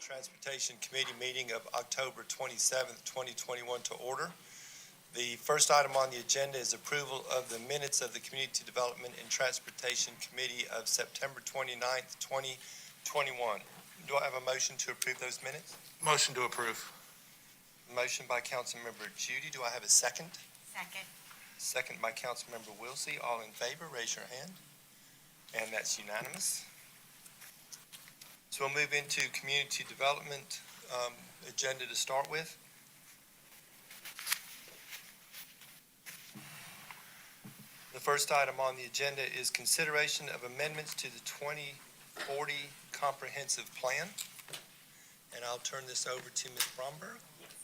Transportation Committee meeting of October 27th, 2021 to order. The first item on the agenda is approval of the minutes of the Community Development and Transportation Committee of September 29th, 2021. Do I have a motion to approve those minutes? Motion to approve. Motion by Councilmember Judy. Do I have a second? Second. Second by Councilmember Wilsey. All in favor, raise your hand. And that's unanimous. So we'll move into community development agenda to start with. The first item on the agenda is consideration of amendments to the 2040 Comprehensive Plan. And I'll turn this over to Ms. Bromberg.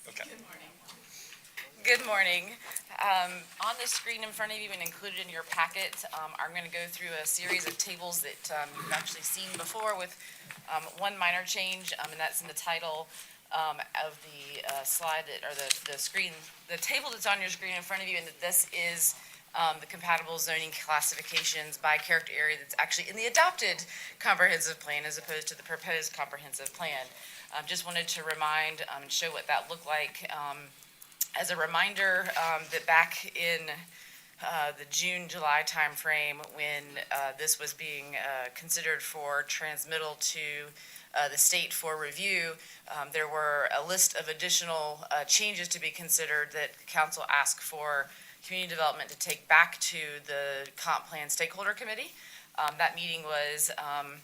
Okay. Good morning. Good morning. On the screen in front of you and included in your packet, I'm going to go through a series of tables that you've actually seen before with one minor change, and that's in the title of the slide that, or the screen, the table that's on your screen in front of you, and that this is the compatible zoning classifications by character area that's actually in the adopted comprehensive plan as opposed to the proposed comprehensive plan. Just wanted to remind and show what that looked like. As a reminder, that back in the June-July timeframe, when this was being considered for transmittal to the state for review, there were a list of additional changes to be considered that council asked for community development to take back to the comp plan stakeholder committee. That meeting was on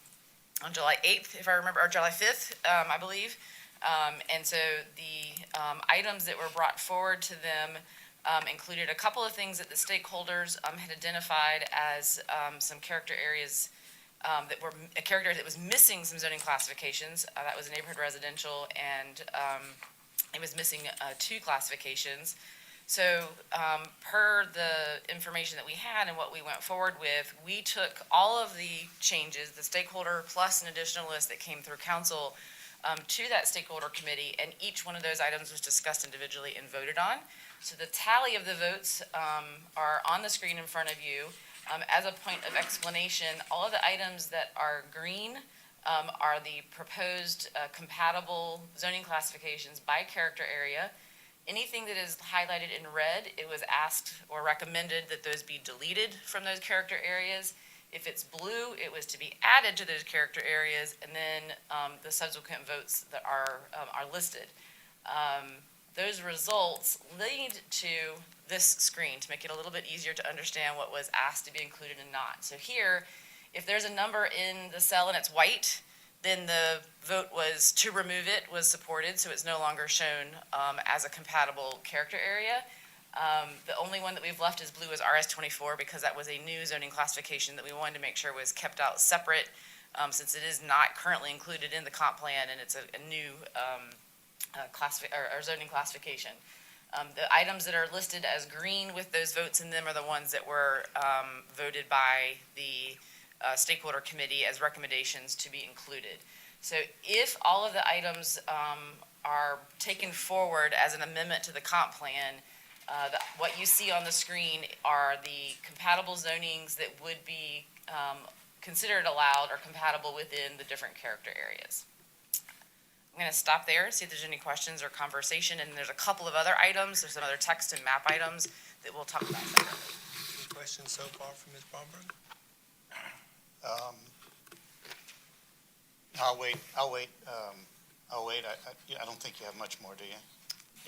July 8th, if I remember, or July 5th, I believe. And so the items that were brought forward to them included a couple of things that the stakeholders had identified as some character areas that were a character that was missing some zoning classifications. That was neighborhood residential, and it was missing two classifications. So per the information that we had and what we went forward with, we took all of the changes, the stakeholder plus an additional list that came through council, to that stakeholder committee, and each one of those items was discussed individually and voted on. So the tally of the votes are on the screen in front of you. As a point of explanation, all of the items that are green are the proposed compatible zoning classifications by character area. Anything that is highlighted in red, it was asked or recommended that those be deleted from those character areas. If it's blue, it was to be added to those character areas, and then the subsequent votes that are listed. Those results lead to this screen to make it a little bit easier to understand what was asked to be included and not. So here, if there's a number in the cell and it's white, then the vote was to remove it was supported, so it's no longer shown as a compatible character area. The only one that we've left as blue is RS24 because that was a new zoning classification that we wanted to make sure was kept out separate since it is not currently included in the comp plan and it's a new zoning classification. The items that are listed as green with those votes in them are the ones that were voted by the stakeholder committee as recommendations to be included. So if all of the items are taken forward as an amendment to the comp plan, what you see on the screen are the compatible zonings that would be considered allowed or compatible within the different character areas. I'm going to stop there, see if there's any questions or conversation, and there's a couple of other items. There's some other text and map items that we'll talk about later. Any questions so far from Ms. Bromberg? I'll wait. I don't think you have much more, do you?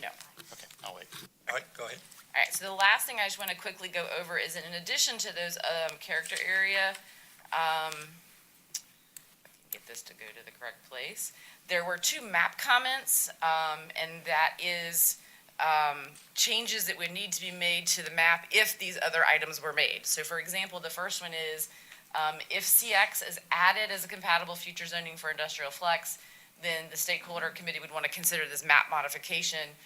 No. Okay, I'll wait. All right, go ahead. All right, so the last thing I just want to quickly go over is in addition to those character area, I can get this to go to the correct place. There were two map comments, and that is changes that would need to be made to the map if these other items were made. So for example, the first one is if CX is added as a compatible future zoning for industrial flex, then the stakeholder committee would want to consider this map modification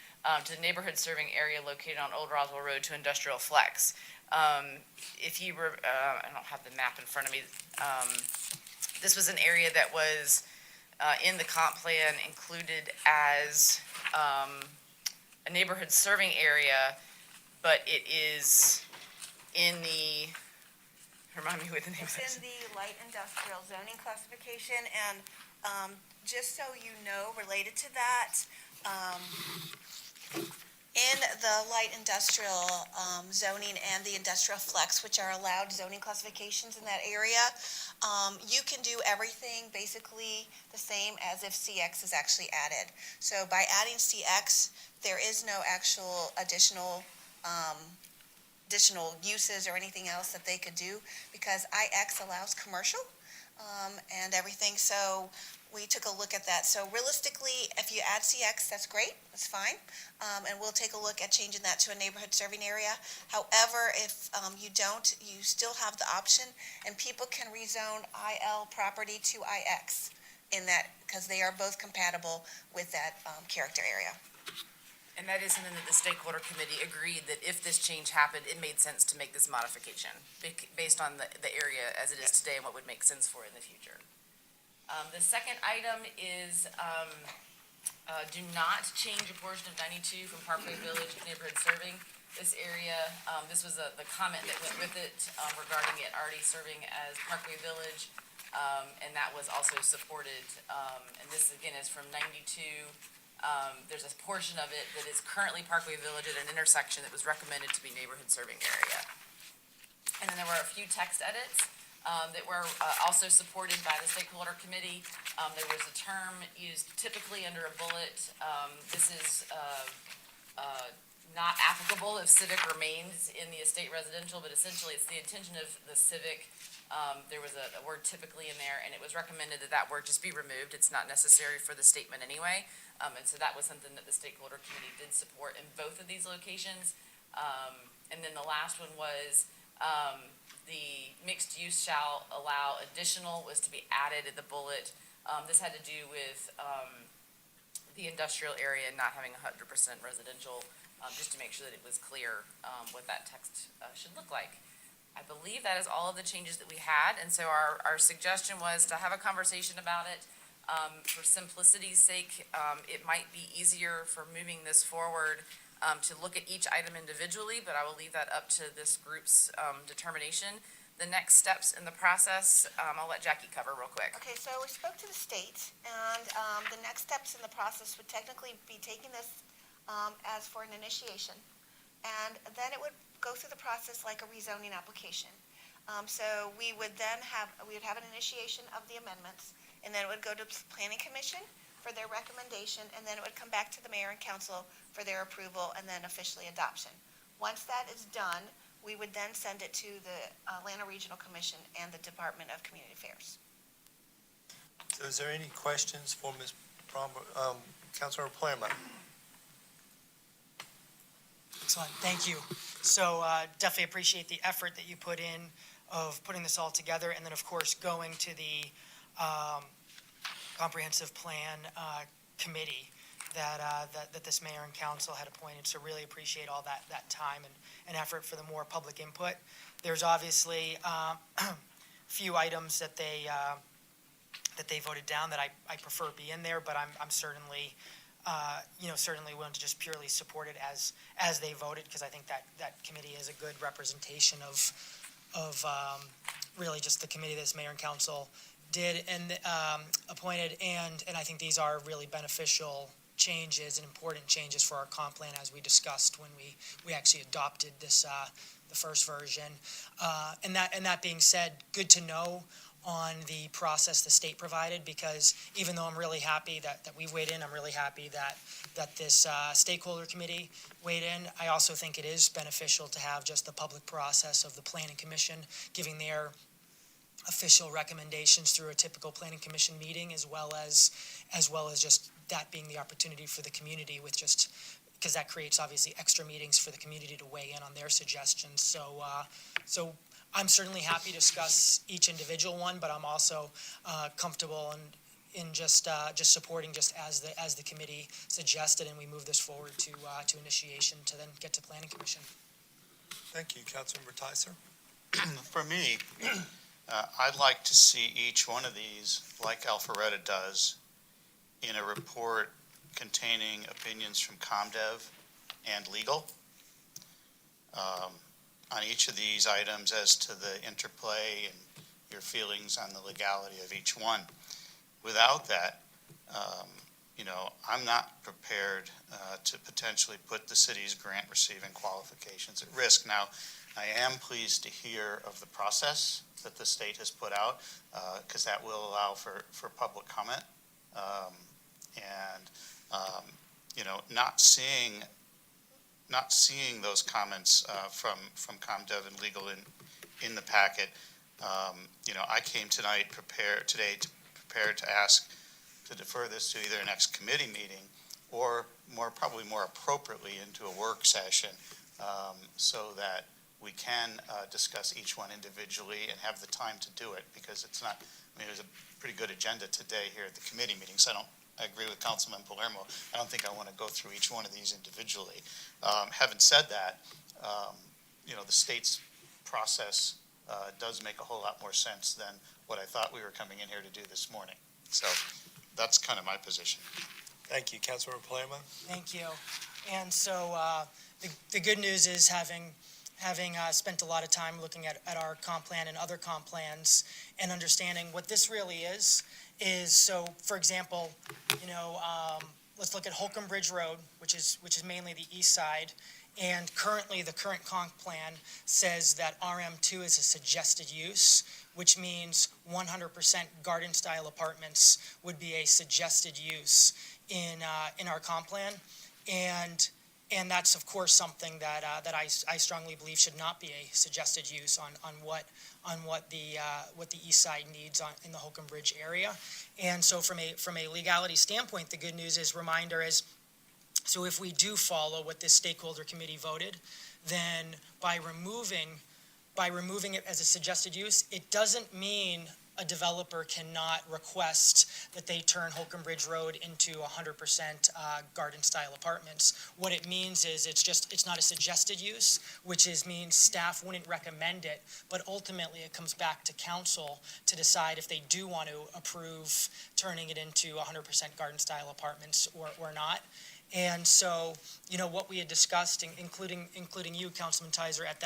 to the neighborhood serving area located on Old Roswell Road to industrial flex. If you were, I don't have the map in front of me, this was an area that was in the comp plan included as a neighborhood serving area, but it is in the, remind me what the name is. It's in the light industrial zoning classification, and Just so you know, related to that, in the light industrial zoning and the industrial flex, which are allowed zoning classifications in that area, you can do everything basically the same as if CX is actually added. So by adding CX, there is no actual additional uses or anything else that they could do, because IX allows commercial and everything. So we took a look at that. So realistically, if you add CX, that's great, that's fine. And we'll take a look at changing that to a neighborhood serving area. However, if you don't, you still have the option, and people can rezone IL property to IX in that, because they are both compatible with that character area. And that is something that the stakeholder committee agreed that if this change happened, it made sense to make this modification based on the area as it is today and what would make sense for it in the future. The second item is do not change a portion of 92 from Parkway Village to neighborhood serving. This area, this was the comment that went with it regarding it already serving as Parkway Village, and that was also supported. And this again is from 92. There's a portion of it that is currently Parkway Village at an intersection that was recommended to be neighborhood serving area. And then there were a few text edits that were also supported by the stakeholder committee. There was a term used typically under a bullet. This is not applicable if civic remains in the estate residential, but essentially it's the intention of the civic. There was a word typically in there, and it was recommended that that word just be removed. It's not necessary for the statement anyway. And so that was something that the stakeholder committee did support in both of these locations. And then the last one was the mixed use shall allow additional was to be added at the bullet. This had to do with the industrial area not having 100% residential, just to make sure that it was clear what that text should look like. I believe that is all of the changes that we had, and so our suggestion was to have a conversation about it. For simplicity's sake, it might be easier for moving this forward to look at each item individually, but I will leave that up to this group's determination. The next steps in the process, I'll let Jackie cover real quick. Okay, so we spoke to the state, and the next steps in the process would technically be taking this as for an initiation, and then it would go through the process like a rezoning application. So we would have an initiation of the amendments, and then it would go to Planning Commission for their recommendation, and then it would come back to the mayor and council for their approval, and then officially adoption. Once that is done, we would then send it to the Atlanta Regional Commission and the Department of Community Affairs. So is there any questions for Ms. Councilmember Palermo? Excellent, thank you. So definitely appreciate the effort that you put in of putting this all together, and then of course going to the comprehensive plan committee that this mayor and council had appointed. So really appreciate all that time and effort for the more public input. There's obviously a few items that they voted down that I prefer be in there, but I'm certainly certainly willing to just purely support it as they voted, because I think that committee is a good representation of really just the committee that this mayor and council did and appointed, and I think these are really beneficial changes and important changes for our comp plan, as we discussed when we actually adopted this the first version. And that being said, good to know on the process the state provided, because even though I'm really happy that we weighed in, I'm really happy that this stakeholder committee weighed in. I also think it is beneficial to have just the public process of the Planning Commission giving their official recommendations through a typical Planning Commission meeting, as well as just that being the opportunity for the community, with just because that creates obviously extra meetings for the community to weigh in on their suggestions. So I'm certainly happy to discuss each individual one, but I'm also comfortable in just supporting just as the committee suggested, and we move this forward to initiation to then get to Planning Commission. Thank you, Councilmember Tyser. For me, I'd like to see each one of these, like Alpharetta does, in a report containing opinions from ComDev and legal on each of these items as to the interplay and your feelings on the legality of each one. without that, I'm not prepared to potentially put the city's grant receiving qualifications at risk. Now, I am pleased to hear of the process that the state has put out, because that will allow for public comment. Not seeing those comments from ComDev and legal in the packet, I came today prepared to ask to defer this to either a next committee meeting or probably more appropriately into a work session, so that we can discuss each one individually and have the time to do it, because there's a pretty good agenda today here at the committee meeting, so I agree with Councilman Palermo. I don't think I want to go through each one of these individually. Having said that, the state's process does make a whole lot more sense than what I thought we were coming in here to do this morning. So that's kind of my position. Thank you. Councilmember Palermo? Thank you. And so the good news is having spent a lot of time looking at our comp plan and other comp plans and understanding what this really is so, for example, let's look at Holcomb Bridge Road, which is mainly the east side. And currently, the current comp plan says that RM2 is a suggested use, which means 100% garden-style apartments would be a suggested use in our comp plan. And that's, of course, something that I strongly believe should not be a suggested use on what the east side needs in the Holcomb Bridge area. And so from a legality standpoint, the good news is, so if we do follow what this stakeholder committee voted, then by removing it as a suggested use, it doesn't mean a developer cannot request that they turn Holcomb Bridge Road into 100% garden-style apartments. What it means is it's not a suggested use, which means staff wouldn't recommend it, but ultimately it comes back to council to decide if they do want to approve turning it into 100% garden-style apartments or not. And so, what we had discussed, including you, Councilman Tizer, at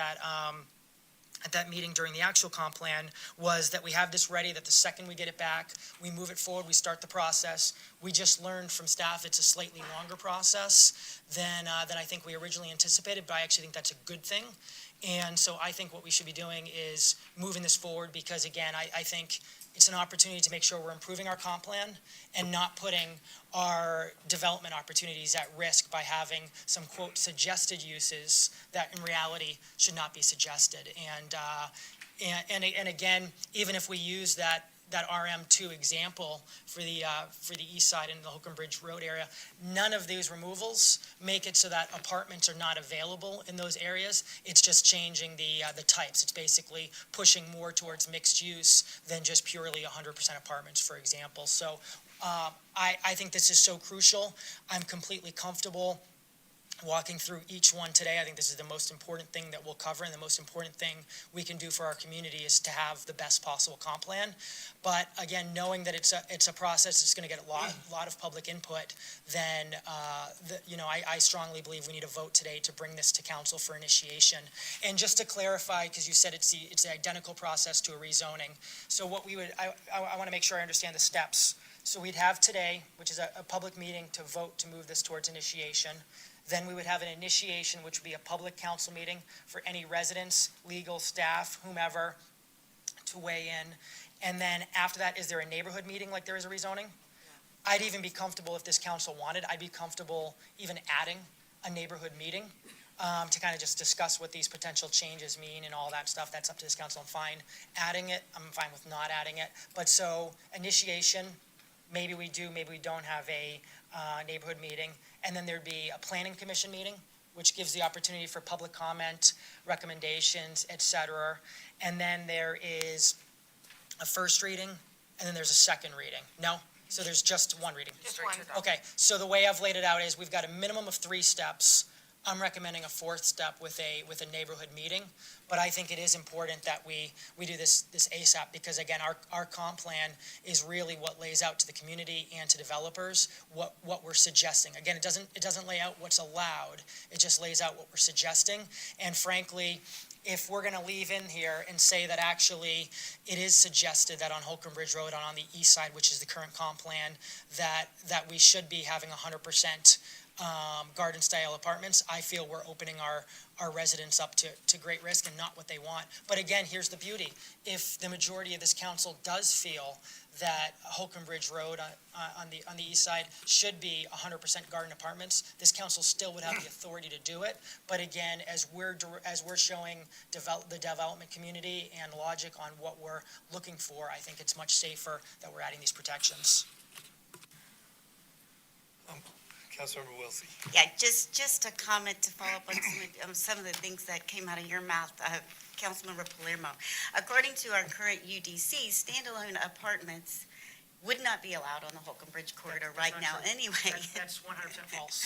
that meeting during the actual comp plan, was that we have this ready, that the second we get it back, we move it forward, we start the process. We just learned from staff it's a slightly longer process than I think we originally anticipated, but I actually think that's a good thing. And so I think what we should be doing is moving this forward, because again, I think it's an opportunity to make sure we're improving our comp plan and not putting our development opportunities at risk by having some, quote, suggested uses that in reality should not be suggested. And again, even if we use that RM2 example for the east side and the Holcomb Bridge Road area, none of these removals make it so that apartments are not available in those areas. It's just changing the types. It's basically pushing more towards mixed use than just purely 100% apartments, for example. So I think this is so crucial. I'm completely comfortable walking through each one today. I think this is the most important thing that we'll cover, and the most important thing we can do for our community is to have the best possible comp plan. But again, knowing that it's a process that's going to get a lot of public input, then I strongly believe we need a vote today to bring this to council for initiation. And just to clarify, because you said it's the identical process to a rezoning. So what I want to make sure I understand the steps. So we'd have today, which is a public meeting to vote to move this towards initiation. Then we would have an initiation, which would be a public council meeting for any residents, legal staff, whomever, to weigh in. And then after that, is there a neighborhood meeting like there is a rezoning? Yeah. I'd even be comfortable, if this council wanted, I'd be comfortable even adding a neighborhood meeting to kind of just discuss what these potential changes mean and all that stuff. That's up to this council. I'm fine adding it. I'm fine with not adding it. But so initiation, maybe we do, maybe we don't have a neighborhood meeting. And then there'd be a planning commission meeting, which gives the opportunity for public comment, recommendations, et cetera. And then there is a first reading, and then there's a second reading. No? So there's just one reading? Just one. Okay, so the way I've laid it out is we've got a minimum of 3 steps. I'm recommending a 4th step with a neighborhood meeting, but I think it is important that we do this ASAP, because again, our comp plan is really what lays out to the community and to developers what we're suggesting. Again, it doesn't lay out what's allowed, it just lays out what we're suggesting. And frankly, if we're gonna leave in here and say that actually it is suggested that on Holcomb Bridge Road on the east side, which is the current comp plan, that we should be having 100% garden-style apartments, I feel we're opening our residents up to great risk and not what they want. But again, here's the beauty. If the majority of this council does feel that Holcomb Bridge Road on the east side should be 100% garden apartments, this council still would have the authority to do it. But again, as we're showing the development community and logic on what we're looking for, I think it's much safer that we're adding these protections. Councilmember Wilsey. Yeah, just a comment to follow up on some of the things that came out of your mouth, Councilmember Palermo. According to our current UDC, standalone apartments would not be allowed on the Holcomb Bridge corridor right now anyway. That's 100% false.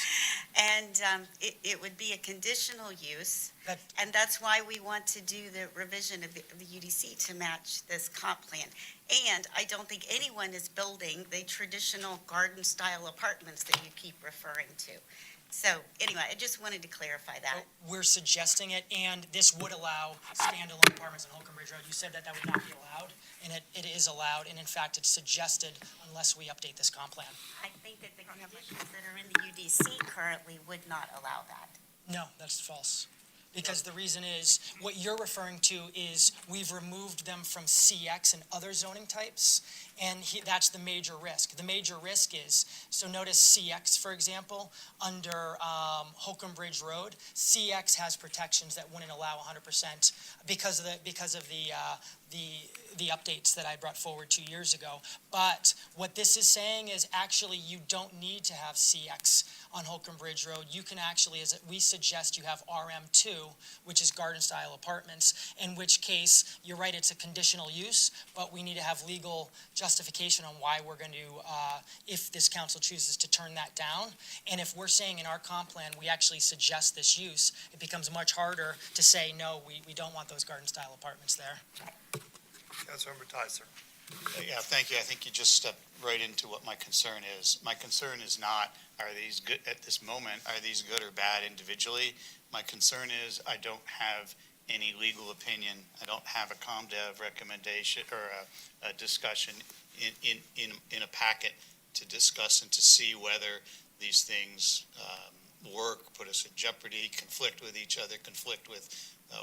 And it would be a conditional use, and that's why we want to do the revision of the UDC to match this comp plan. And I don't think anyone is building the traditional garden-style apartments that you keep referring to. So anyway, I just wanted to clarify that. We're suggesting it, and this would allow standalone apartments on Holcomb Bridge Road. You said that would not be allowed, and it is allowed, and in fact, it's suggested unless we update this comp plan. I think that the conditions that are in the UDC currently would not allow that. No, that's false. Because the reason is, what you're referring to is we've removed them from CX and other zoning types, and that's the major risk. The major risk is, so notice CX, for example, under Holcomb Bridge Road, CX has protections that wouldn't allow 100% because of the updates that I brought forward 2 years ago. But what this is saying is actually you don't need to have CX on Holcomb Bridge Road. You can actually, we suggest you have RM2, which is garden-style apartments, in which case, you're right, it's a conditional use, but we need to have legal justification on why we're going to, if this council chooses to turn that down. And if we're saying in our comp plan, we actually suggest this use, it becomes much harder to say, no, we don't want those garden-style apartments there. Councilmember Tyser. Yeah, thank you. I think you just stepped right into what my concern is. My concern is not, are these good, at this moment, are these good or bad individually? My concern is I don't have any legal opinion. I don't have a ComDev recommendation or a discussion in a packet to discuss and to see whether these things work, put us in jeopardy, conflict with each other, conflict with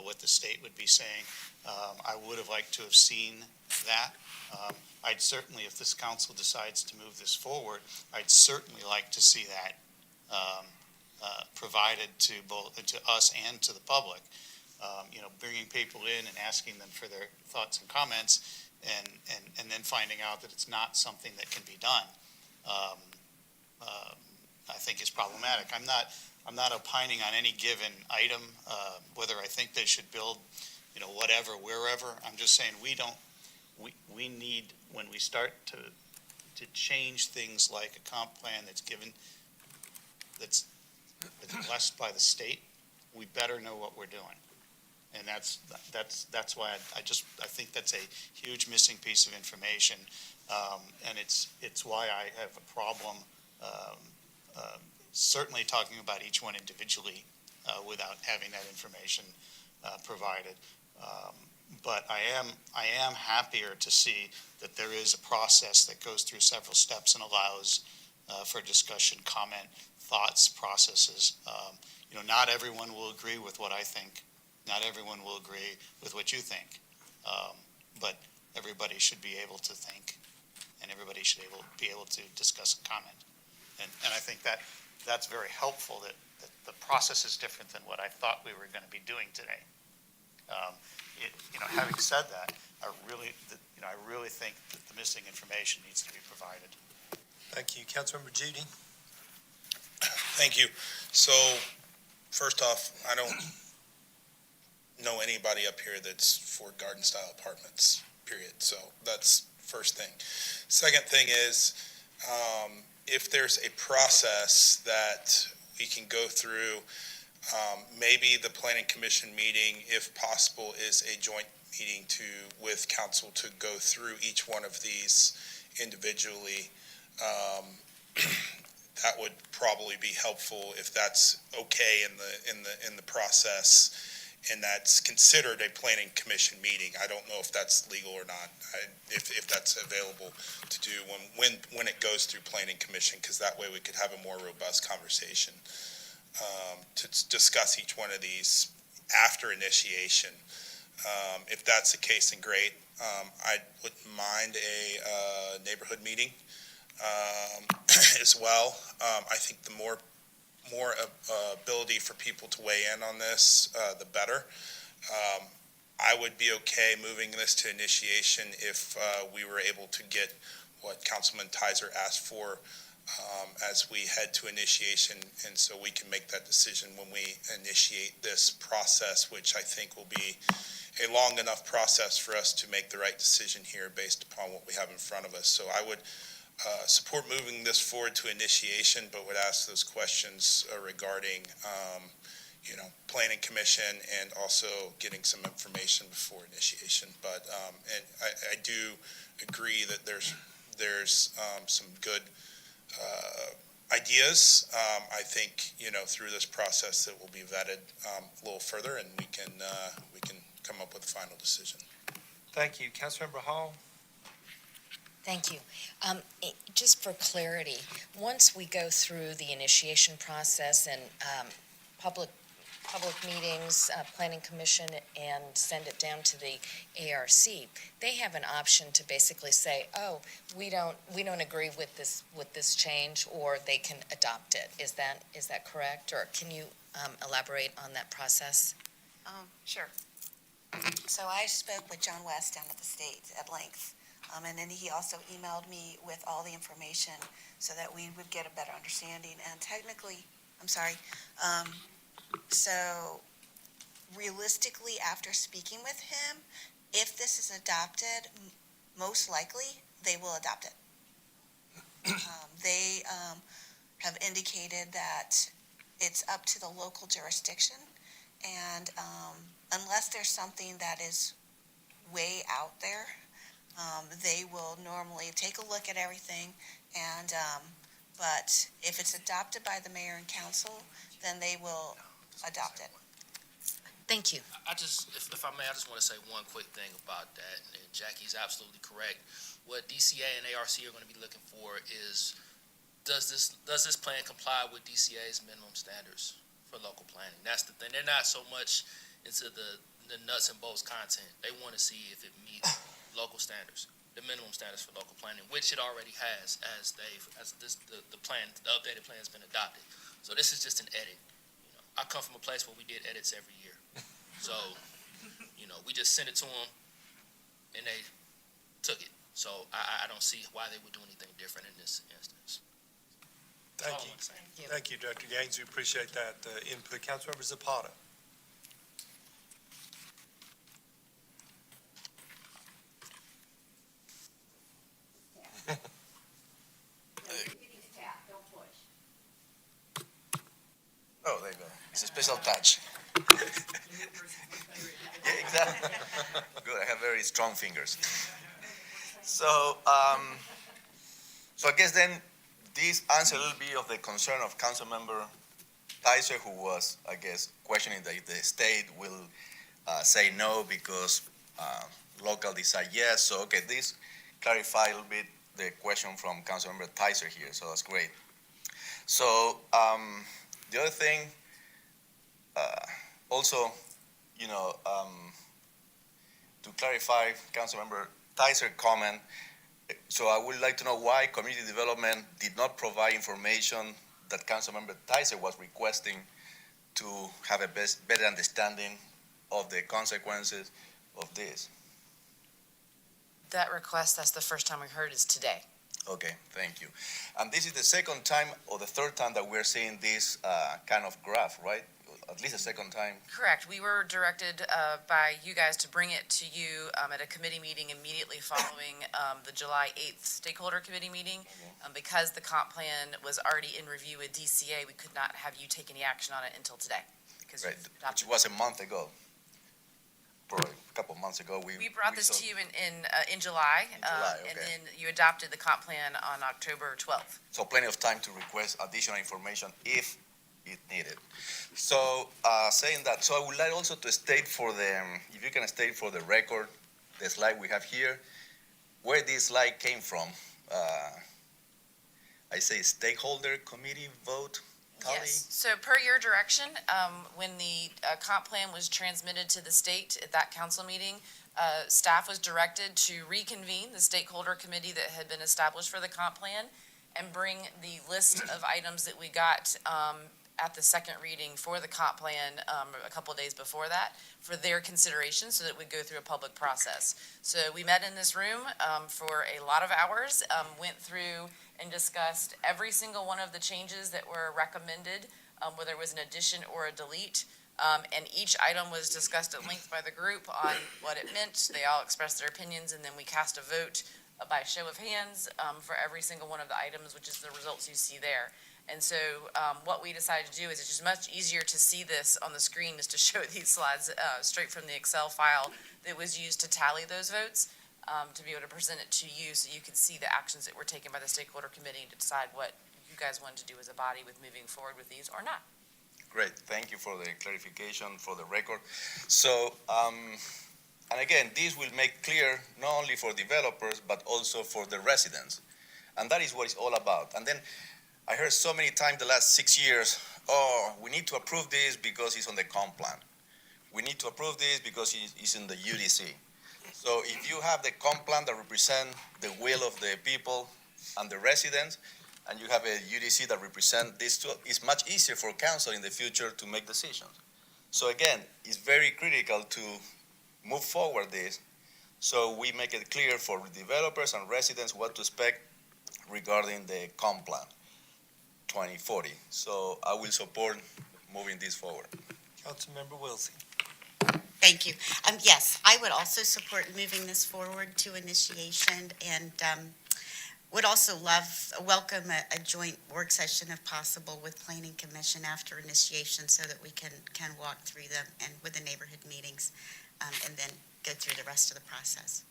what the state would be saying. I would have liked to have seen that. I'd certainly, if this council decides to move this forward, I'd certainly like to see that provided to both to us and to the public. Bringing people in and asking them for their thoughts and comments, and then finding out that it's not something that can be done, I think is problematic. I'm not opining on any given item, whether I think they should build, whatever, wherever. I'm just saying we need, when we start to change things like a comp plan that's blessed by the state, we better know what we're doing. And that's why I think that's a huge missing piece of information. And it's why I have a problem certainly talking about each one individually without having that information provided. But I am happier to see that there is a process that goes through several steps and allows for discussion, comment, thoughts, processes. Not everyone will agree with what I think. Not everyone will agree with what you think. But everybody should be able to think, and everybody should be able to discuss and comment. And I think that's very helpful, that the process is different than what I thought we were going to be doing today. Having said that, I really think that the missing information needs to be provided. Thank you. Councilmember Judy. Thank you. So, first off, I don't know anybody up here that's for garden-style apartments, period. So that's first thing. Second thing is, if there's a process that we can go through, maybe the planning commission meeting, if possible, is a joint meeting with council to go through each one of these individually. That would probably be helpful if that's okay in the process. and that's considered a planning commission meeting. I don't know if that's legal or not, if that's available to do when it goes through planning commission, because that way we could have a more robust conversation to discuss each one of these after initiation. If that's the case, then great. I wouldn't mind a neighborhood meeting as well. I think the more ability for people to weigh in on this, the better. I would be okay moving this to initiation if we were able to get what Councilman Tizer asked for as we head to initiation, and so we can make that decision when we initiate this process, which I think will be a long enough process for us to make the right decision here based upon what we have in front of us. So I would support moving this forward to initiation, but would ask those questions regarding, planning commission and also getting some information before initiation. But and I do agree that there's some good ideas. I think through this process that will be vetted a little further, and we can come up with a final decision. Thank you. Councilmember Hall? Thank you. Just for clarity, once we go through the initiation process and public meetings, planning commission, and send it down to the ARC, they have an option to basically say, "Oh, we don't agree with this change," or they can adopt it. Is that correct? Or can you elaborate on that process? Sure. So I spoke with John West down at the state at length, and then he also emailed me with all the information so that we would get a better understanding. And technically, so realistically, after speaking with him, if this is adopted, most likely they will adopt it. They have indicated that it's up to the local jurisdiction, and unless there's something that is way out there, they will normally take a look at everything, and but if it's adopted by the mayor and council, then they will adopt it. Thank you. If I may, I just want to say one quick thing about that, and Jackie's absolutely correct. What DCA and ARC are going to be looking for is, does this plan comply with DCA's minimum standards for local planning? That's the thing. They're not so much into the nuts and bolts content. They want to see if it meets local standards, the minimum standards for local planning, which it already has, the updated plan has been adopted. So this is just an edit. I come from a place where we did edits every year. So, we just sent it to them, and they took it. So I don't see why they would do anything different in this instance. That's all I want to say. Thank you, Director Gaines. We appreciate that input. Councilmember Zapata? Oh, there you go. It's a special touch. Yeah, exactly. Good. I have very strong fingers. So I guess then this answers a little bit of the concern of Councilmember Tizer, who was, I guess, questioning that the state will say no because local decide yes. So, okay, this clarify a little bit the question from Councilmember Tizer here. So that's great. So the other thing, also, to clarify Councilmember Tizer comment, so I would like to know why community development did not provide information that Councilmember Tizer was requesting to have a better understanding of the consequences of this. That request, that's the first time we heard, is today. Okay, thank you. And this is the second time or the third time that we're seeing this kind of graph, right? At least the second time. Correct. We were directed by you guys to bring it to you at a committee meeting immediately following the July 8th stakeholder committee meeting. Because the comp plan was already in review with DCA, we could not have you take any action on it until today. Right, which was a month ago. Probably a couple of months ago. We brought this to you in July. Okay. And then you adopted the comp plan on October 12th. So plenty of time to request additional information if it needed. So, saying that, so I would like also to state for the, if you can state for the record, the slide we have here, where this slide came from. I say stakeholder committee vote tally. Yes, so per your direction, when the comp plan was transmitted to the state at that council meeting, staff was directed to reconvene the stakeholder committee that had been established for the comp plan and bring the list of items that we got at the second reading for the comp plan a couple of days before that for their consideration so that we go through a public process. So we met in this room for a lot of hours, went through and discussed every single one of the changes that were recommended, whether it was an addition or a delete. And each item was discussed at length by the group on what it meant. They all expressed their opinions, and then we cast a vote by show of hands for every single one of the items, which is the results you see there. And so what we decided to do is it's just much easier to see this on the screen is to show these slides straight from the Excel file that was used to tally those votes. To be able to present it to you so you could see the actions that were taken by the stakeholder committee to decide what you guys wanted to do as a body with moving forward with these or not. Great, thank you for the clarification for the record. So, and again, this will make clear not only for developers, but also for the residents. And that is what it's all about. And then I heard so many times the last 6 years, oh, we need to approve this because it's on the comp plan. We need to approve this because it's in the UDC. So if you have the comp plan that represents the will of the people and the residents, and you have a UDC that represents this too, it's much easier for council in the future to make decisions. So again, it's very critical to move forward this so we make it clear for developers and residents what to expect regarding the comp plan 2040. So I will support moving this forward. Councilmember Wilson. Thank you. Yes, I would also support moving this forward to initiation and would also welcome a joint work session if possible with Planning Commission after initiation so that we can walk through them and with the neighborhood meetings and then go through the rest of the process.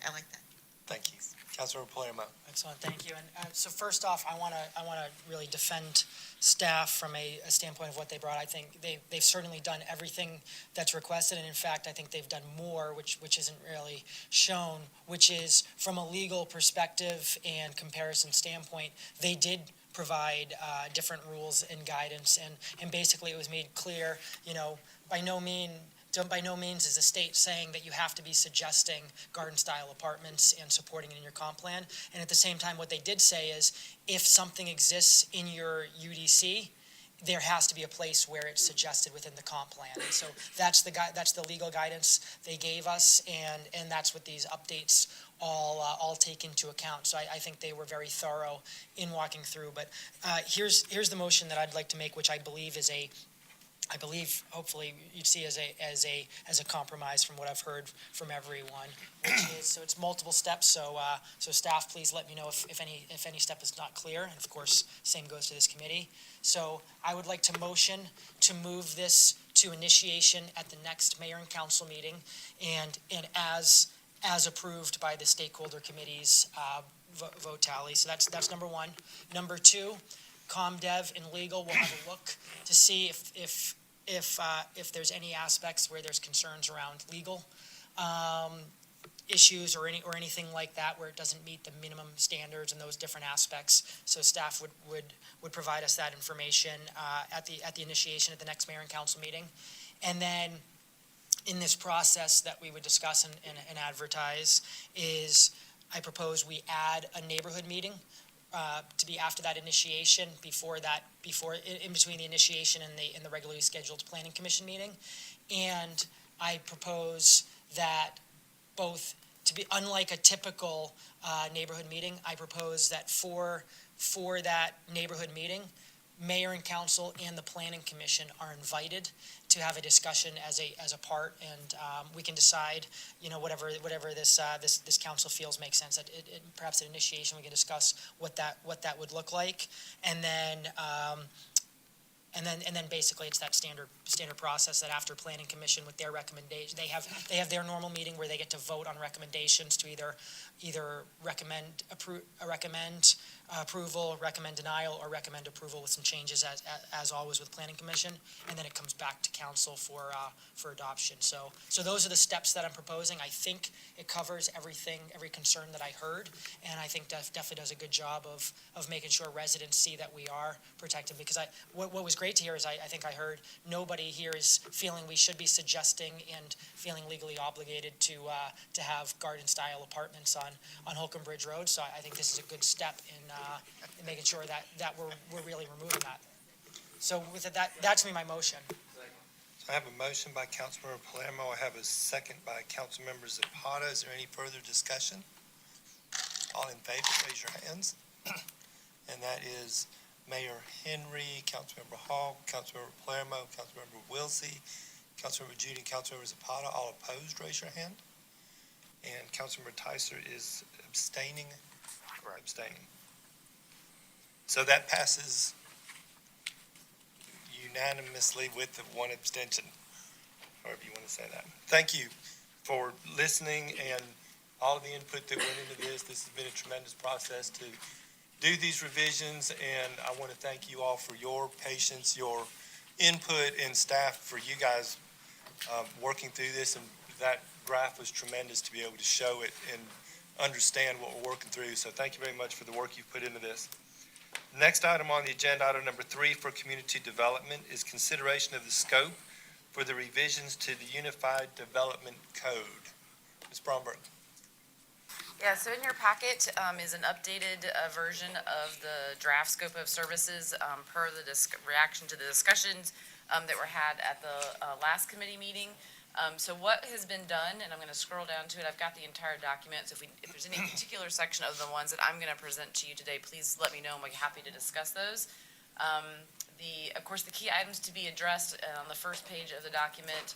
I like that. Thank you. Councilmember Palermo. Excellent, thank you. And so first off, I want to really defend staff from a standpoint of what they brought. I think they've certainly done everything that's requested, and in fact, I think they've done more, which isn't really shown, which is from a legal perspective and comparison standpoint, they did provide different rules and guidance, and basically it was made clear, by no means is the state saying that you have to be suggesting garden-style apartments and supporting it in your comp plan. And at the same time, what they did say is, if something exists in your UDC, there has to be a place where it's suggested within the comp plan. And so that's the legal guidance they gave us, and that's what these updates all take into account. So I think they were very thorough in walking through. But here's the motion that I'd like to make, which I believe hopefully you'd see as a compromise from what I've heard from everyone, which is, so it's multiple steps. So staff, please let me know if any step is not clear, and of course, same goes to this committee. So I would like to motion to move this to initiation at the next mayor and council meeting, and as approved by the stakeholder committee's vote tally. So that's number one. Number two, ComDev and legal will have a look to see if there's any aspects where there's concerns around legal issues or anything like that where it doesn't meet the minimum standards and those different aspects. So staff would provide us that information at the initiation at the next mayor and council meeting. And then in this process that we would discuss and advertise is I propose we add a neighborhood meeting to be after that initiation, in between the initiation and the regularly scheduled planning commission meeting. And I propose that both, to be unlike a typical neighborhood meeting, I propose that for that neighborhood meeting, mayor and council and the planning commission are invited to have a discussion as a part, and we can decide, whatever this council feels makes sense. Perhaps at initiation we can discuss what that would look like, and then basically it's that standard process that after planning commission with their recommendation, they have their normal meeting where they get to vote on recommendations to either recommend approval, recommend denial, or recommend approval with some changes as always with Planning Commission, and then it comes back to council for adoption. So those are the steps that I'm proposing. I think it covers everything, every concern that I heard, and I think definitely does a good job of making sure residents see that we are protected, because what was great to hear is I think I heard nobody here is feeling we should be suggesting and feeling legally obligated to have garden-style apartments on Holcomb Bridge Road, so I think this is a good step in making sure that we're really removing that. So with that's me, my motion. So I have a motion by Councilmember Palermo. I have a second by Councilmember Zapata. Is there any further discussion? All in favor, raise your hands. And that is Mayor Henry, Councilmember Hall, Councilmember Palermo, Councilmember Wilsey, Councilmember Judy, and Councilmember Zapata. All opposed, raise your hand. And Councilmember Tyser is abstaining. Abstaining. So that passes unanimously with the one abstention, however you want to say that. Thank you for listening and all of the input that went into this. This has been a tremendous process to do these revisions, and I want to thank you all for your patience, your input, and staff for you guys working through this. And that graph was tremendous to be able to show it and understand what we're working through. So thank you very much for the work you've put into this. Next item on the agenda, item number 3 for community development, is consideration of the scope for the revisions to the Unified Development Code. Ms. Bromberg. Yeah, so in your packet is an updated version of the draft scope of services per the reaction to the discussions that were had at the last committee meeting. So what has been done, and I'm going to scroll down to it, I've got the entire document, so if there's any particular section of the ones that I'm going to present to you today, please let me know, and we'll be happy to discuss those. Of course, the key items to be addressed on the first page of the document,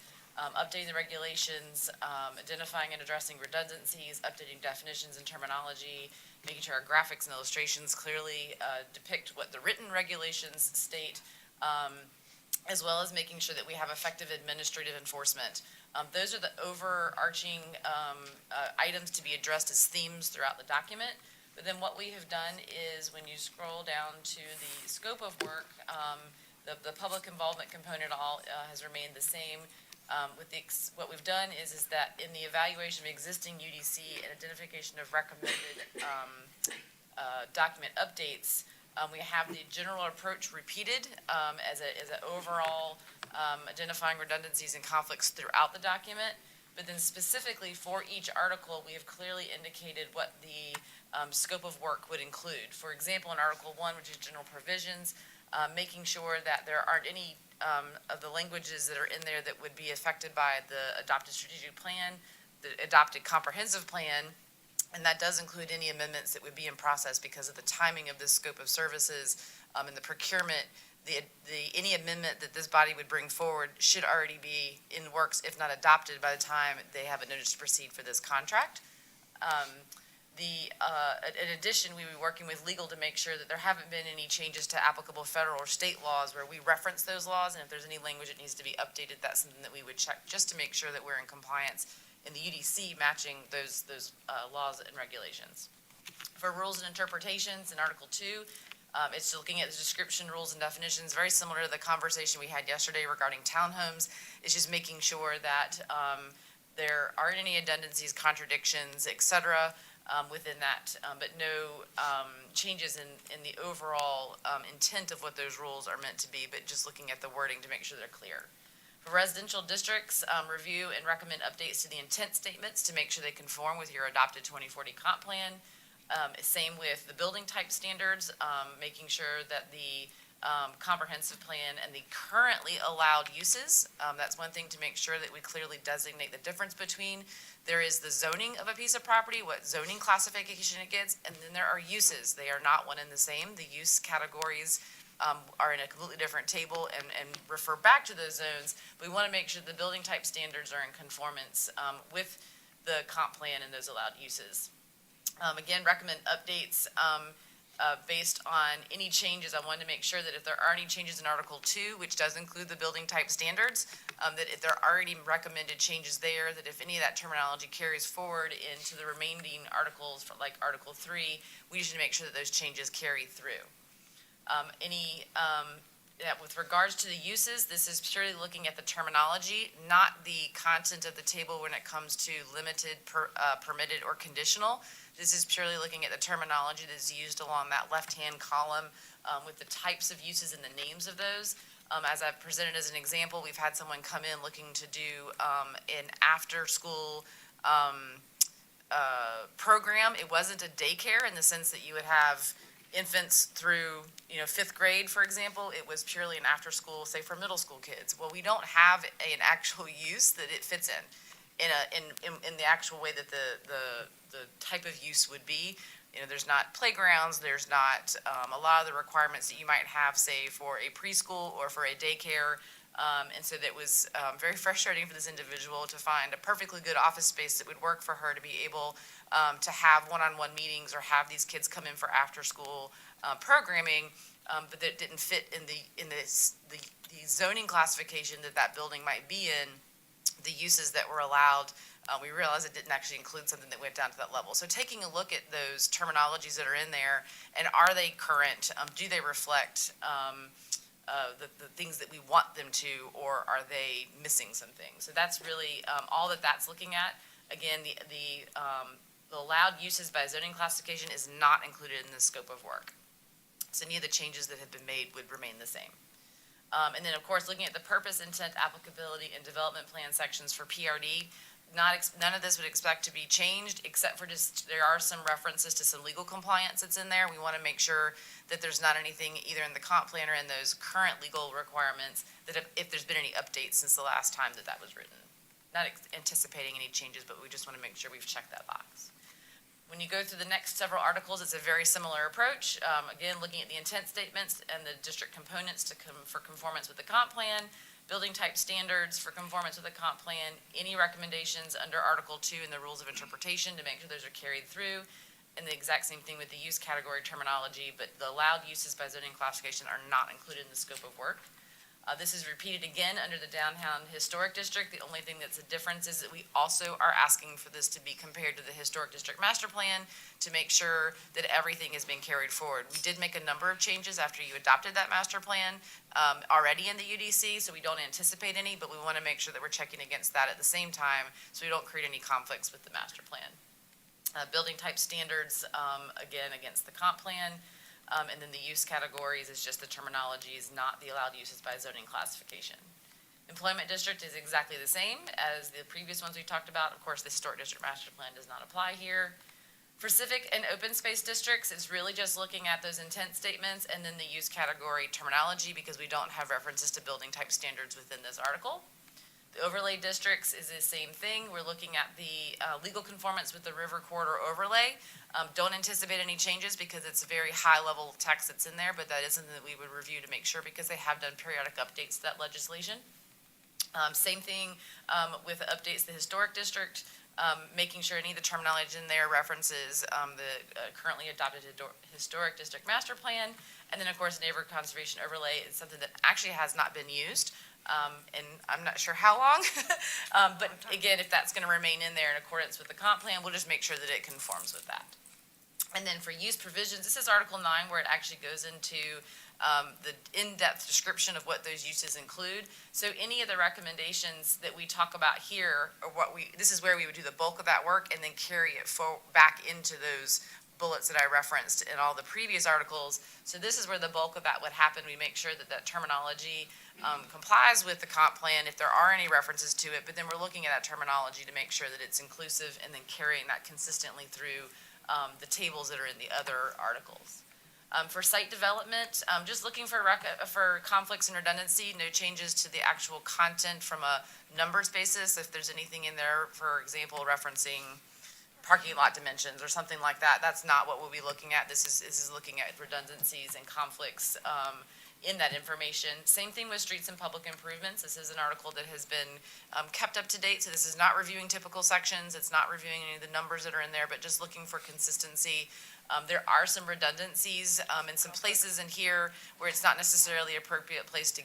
updating the regulations, identifying and addressing redundancies, updating definitions and terminology, making sure our graphics and illustrations clearly depict what the written regulations state, as well as making sure that we have effective administrative enforcement. Those are the overarching items to be addressed as themes throughout the document. But then what we have done is when you scroll down to the scope of work, the public involvement component all has remained the same. What we've done is that in the evaluation of existing UDC and identification of recommended document updates, we have the general approach repeated as an overall identifying redundancies and conflicts throughout the document. But then specifically for each article, we have clearly indicated what the scope of work would include. For example, in Article 1, which is general provisions, making sure that there aren't any of the languages that are in there that would be affected by the adopted strategic plan, the adopted comprehensive plan, and that does include any amendments that would be in process because of the timing of this scope of services and the procurement. Any amendment that this body would bring forward should already be in works, if not adopted, by the time they have a notice to proceed for this contract. In addition, we will be working with legal to make sure that there haven't been any changes to applicable federal or state laws where we reference those laws, and if there's any language that needs to be updated, that's something that we would check just to make sure that we're in compliance in the UDC matching those laws and regulations. For rules and interpretations in Article 2, it's looking at the description, rules, and definitions, very similar to the conversation we had yesterday regarding townhomes. It's just making sure that there aren't any redundancies, contradictions, et cetera, within that, but no changes in the overall intent of what those rules are meant to be, but just looking at the wording to make sure they're clear. For residential districts, review and recommend updates to the intent statements to make sure they conform with your adopted 2040 comp plan. Same with the building type standards, making sure that the comprehensive plan and the currently allowed uses, that's one thing to make sure that we clearly designate the difference between. There is the zoning of a piece of property, what zoning classification it gets, and then there are uses. They are not one and the same. The use categories are in a completely different table and refer back to those zones. But we want to make sure the building type standards are in conformance with the comp plan and those allowed uses. Again, recommend updates based on any changes, I wanted to make sure that if there are any changes in Article 2, which does include the building type standards, that if there are any recommended changes there, that if any of that terminology carries forward into the remaining articles, like Article 3, we should make sure that those changes carry through. With regards to the uses, this is purely looking at the terminology, not the content of the table when it comes to limited, permitted, or conditional. This is purely looking at the terminology that's used along that left-hand column with the types of uses and the names of those. As I've presented as an example, we've had someone come in looking to do an after-school program. It wasn't a daycare in the sense that you would have infants through, 5th grade, for example. It was purely an after-school, say, for middle school kids. Well, we don't have an actual use that it fits in the actual way that the type of use would be. There's not playgrounds, there's not a lot of the requirements that you might have, say, for a preschool or for a daycare. And so that was very frustrating for this individual to find a perfectly good office space that would work for her to be able to have one-on-one meetings or have these kids come in for after-school programming, but that didn't fit in the zoning classification that building might be in, the uses that were allowed. We realized it didn't actually include something that went down to that level. So taking a look at those terminologies that are in there, and are they current? Do they reflect the things that we want them to, or are they missing some things? So that's really all that's looking at. Again, the allowed uses by zoning classification is not included in the scope of work. So any of the changes that have been made would remain the same. And then, of course, looking at the purpose, intent, applicability, and development plan sections for PRD, none of this would expect to be changed, except for just there are some references to some legal compliance that's in there. We want to make sure that there's not anything either in the comp plan or in those current legal requirements that if there's been any updates since the last time that was written. Not anticipating any changes, but we just want to make sure we've checked that box. When you go through the next several articles, it's a very similar approach. Again, looking at the intent statements and the district components for conformance with the comp plan, building type standards for conformance with the comp plan, any recommendations under Article 2 in the rules of interpretation to make sure those are carried through, and the exact same thing with the use category terminology, but the allowed uses by zoning classification are not included in the scope of work. This is repeated again under the Downtown Historic District. The only thing that's a difference is that we also are asking for this to be compared to the Historic District Master Plan to make sure that everything is being carried forward. We did make a number of changes after you adopted that master plan already in the UDC, so we don't anticipate any, but we want to make sure that we're checking against that at the same time so we don't create any conflicts with the master plan. Building type standards, again, against the comp plan. And then the use categories is just the terminologies, not the allowed uses by zoning classification. Employment district is exactly the same as the previous ones we talked about. Of course, the historic district master plan does not apply here. For civic and open space districts, it's really just looking at those intent statements and then the use category terminology because we don't have references to building type standards within this article. The overlay districts is the same thing. We're looking at the legal conformance with the river corridor overlay. Don't anticipate any changes because it's a very high level text that's in there, but that is something that we would review to make sure because they have done periodic updates to that legislation. Same thing with updates to the historic district, making sure any of the terminology in there references the currently adopted historic district master plan. And then, of course, neighborhood conservation overlay is something that actually has not been used. And I'm not sure how long, but again, if that's going to remain in there in accordance with the comp plan, we'll just make sure that it conforms with that. And then for use provisions, this is Article 9 where it actually goes into the in-depth description of what those uses include. So any of the recommendations that we talk about here, or this is where we would do the bulk of that work and then carry it back into those bullets that I referenced in all the previous articles. So this is where the bulk of that would happen. We make sure that terminology complies with the comp plan if there are any references to it, but then we're looking at that terminology to make sure that it's inclusive and then carrying that consistently through the tables that are in the other articles. For site development, just looking for conflicts and redundancy, no changes to the actual content from a numbers basis. If there's anything in there, for example, referencing parking lot dimensions or something like that, that's not what we'll be looking at. This is looking at redundancies and conflicts in that information. Same thing with streets and public improvements. This is an article that has been kept up to date, so this is not reviewing typical sections. It's not reviewing any of the numbers that are in there, but just looking for consistency There are some redundancies in some places in here where it's not necessarily an appropriate place to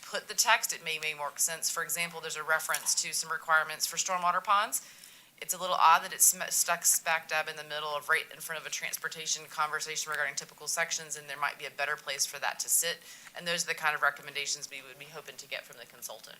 put the text. It may make more sense. For example, there's a reference to some requirements for stormwater ponds. It's a little odd that it's stuck smack dab in the middle of right in front of a transportation conversation regarding typical sections, and there might be a better place for that to sit. And those are the kind of recommendations we would be hoping to get from the consultant.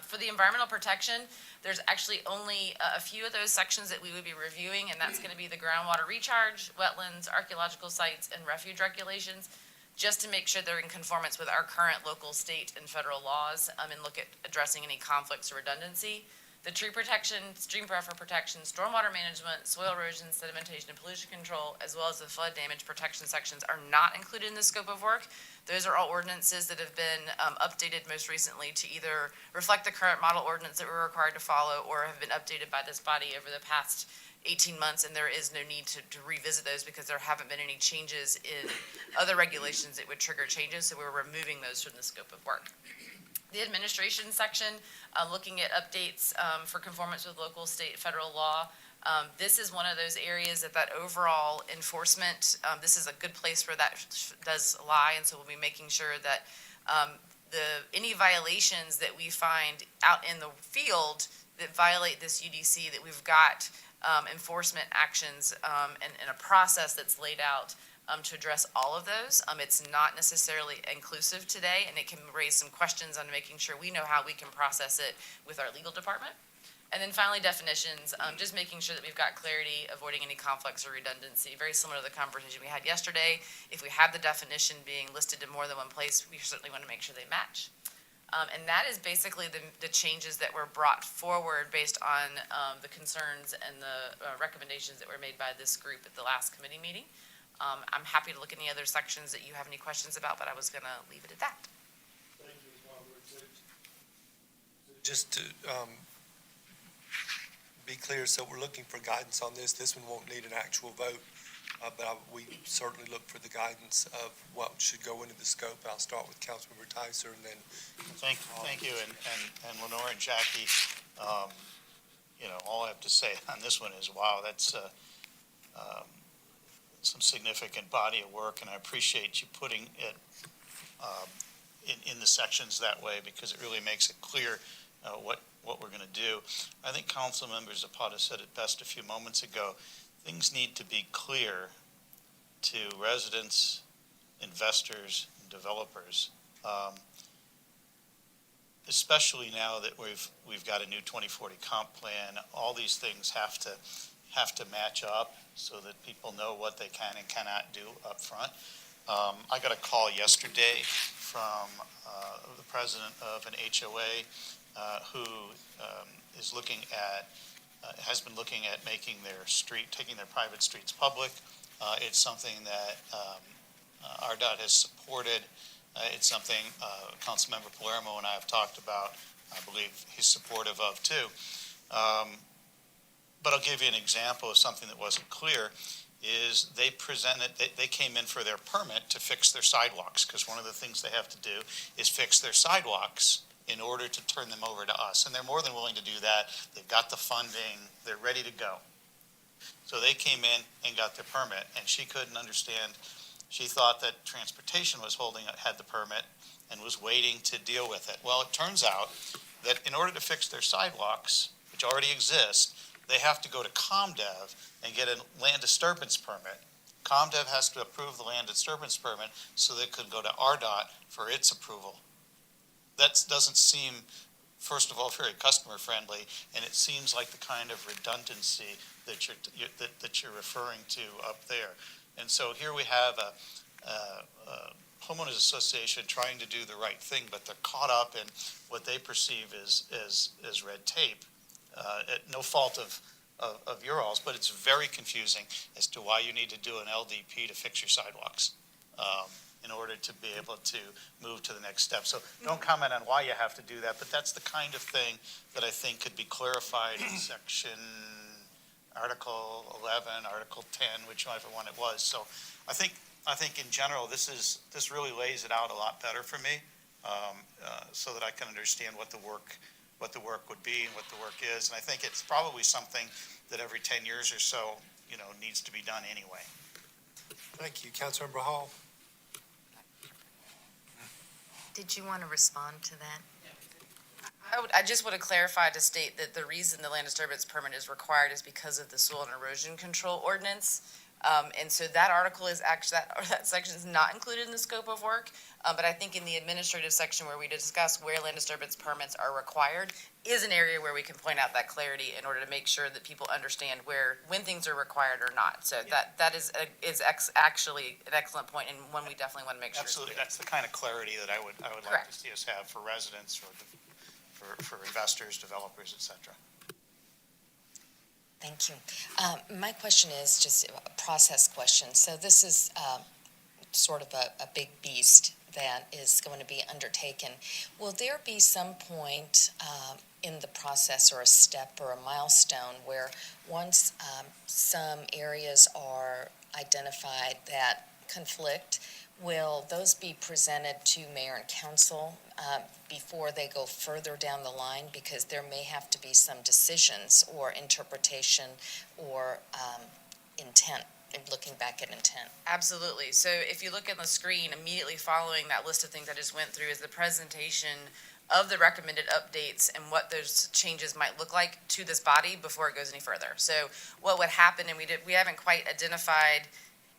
For the environmental protection, there's actually only a few of those sections that we would be reviewing, and that's going to be the groundwater recharge, wetlands, archaeological sites, and refuge regulations, just to make sure they're in conformance with our current local, state, and federal laws, and look at addressing any conflicts or redundancy. The tree protection, stream buffer protection, stormwater management, soil erosion, sedimentation, and pollution control, as well as the flood damage protection sections are not included in the scope of work. Those are all ordinances that have been updated most recently to either reflect the current model ordinance that we're required to follow or have been updated by this body over the past 18 months, and there is no need to revisit those because there haven't been any changes in other regulations that would trigger changes, so we're removing those from the scope of work. The administration section, looking at updates for conformance with local, state, federal law. This is one of those areas that overall enforcement, this is a good place where that does lie, and so we'll be making sure that any violations that we find out in the field that violate this UDC, that we've got enforcement actions and a process that's laid out to address all of those. It's not necessarily inclusive today, and it can raise some questions on making sure we know how we can process it with our legal department. And then finally, definitions, just making sure that we've got clarity, avoiding any conflicts or redundancy, very similar to the conversation we had yesterday. If we have the definition being listed in more than one place, we certainly want to make sure they match. And that is basically the changes that were brought forward based on the concerns and the recommendations that were made by this group at the last committee meeting. I'm happy to look at any other sections that you have any questions about, but I was going to leave it at that. Thank you, just to be clear, so we're looking for guidance on this. This one won't need an actual vote, but we certainly look for the guidance of what should go into the scope. I'll start with Councilmember Tyser and then. Thank you, and Lenore and Jackie. All I have to say on this one is, wow, that's some significant body of work, and I appreciate you putting it in the sections that way, because it really makes it clear what we're going to do. I think Councilmember Zapata said it best a few moments ago. Things need to be clear to residents, investors, and developers, especially now that we've got a new 2040 comp plan. All these things have to match up so that people know what they can and cannot do up front. I got a call yesterday from the president of an HOA who is looking at, has been looking at making taking their private streets public. It's something that RDOT has supported. It's something Councilmember Palermo and I have talked about. I believe he's supportive of too. But I'll give you an example of something that wasn't clear. Is they came in for their permit to fix their sidewalks, because one of the things they have to do is fix their sidewalks in order to turn them over to us. And they're more than willing to do that. They've got the funding. They're ready to go. So they came in and got their permit, and she couldn't understand. She thought that transportation had the permit and was waiting to deal with it. Well, it turns out that in order to fix their sidewalks, which already exist, they have to go to ComDev and get a land disturbance permit. ComDev has to approve the land disturbance permit so they could go to RDOT for its approval. That doesn't seem, first of all, very customer friendly, and it seems like the kind of redundancy that you're referring to up there. And so here we have a homeowners association trying to do the right thing, but they're caught up in what they perceive as red tape. At no fault of your all's, but it's very confusing as to why you need to do an LDP to fix your sidewalks in order to be able to move to the next step. So don't comment on why you have to do that, but that's the kind of thing that I think could be clarified in section Article 11, Article 10, whichever one it was. So I think in general, this really lays it out a lot better for me, so that I can understand what the work would be and what the work is. And I think it's probably something that every 10 years or so, needs to be done anyway. Thank you. Councilmember Hall? Did you want to respond to that? I just want to clarify to state that the reason the land disturbance permit is required is because of the soil and erosion control ordinance. And so that article is actually, that section is not included in the scope of work. But I think in the administrative section where we discuss where land disturbance permits are required is an area where we can point out that clarity in order to make sure that people understand when things are required or not. So that is actually an excellent point and one we definitely want to make sure. Absolutely, that's the kind of clarity that I would like Correct. to see us have for residents, for investors, developers, et cetera. Thank you. My question is just a process question. So this is sort of a big beast that is going to be undertaken. Will there be some point in the process or a step or a milestone where once some areas are identified that conflict, will those be presented to mayor and council before they go further down the line? Because there may have to be some decisions or interpretation or intent, looking back at intent. Absolutely. So if you look at the screen, immediately following that list of things I just went through is the presentation of the recommended updates and what those changes might look like to this body before it goes any further. So what would happen, and we haven't quite identified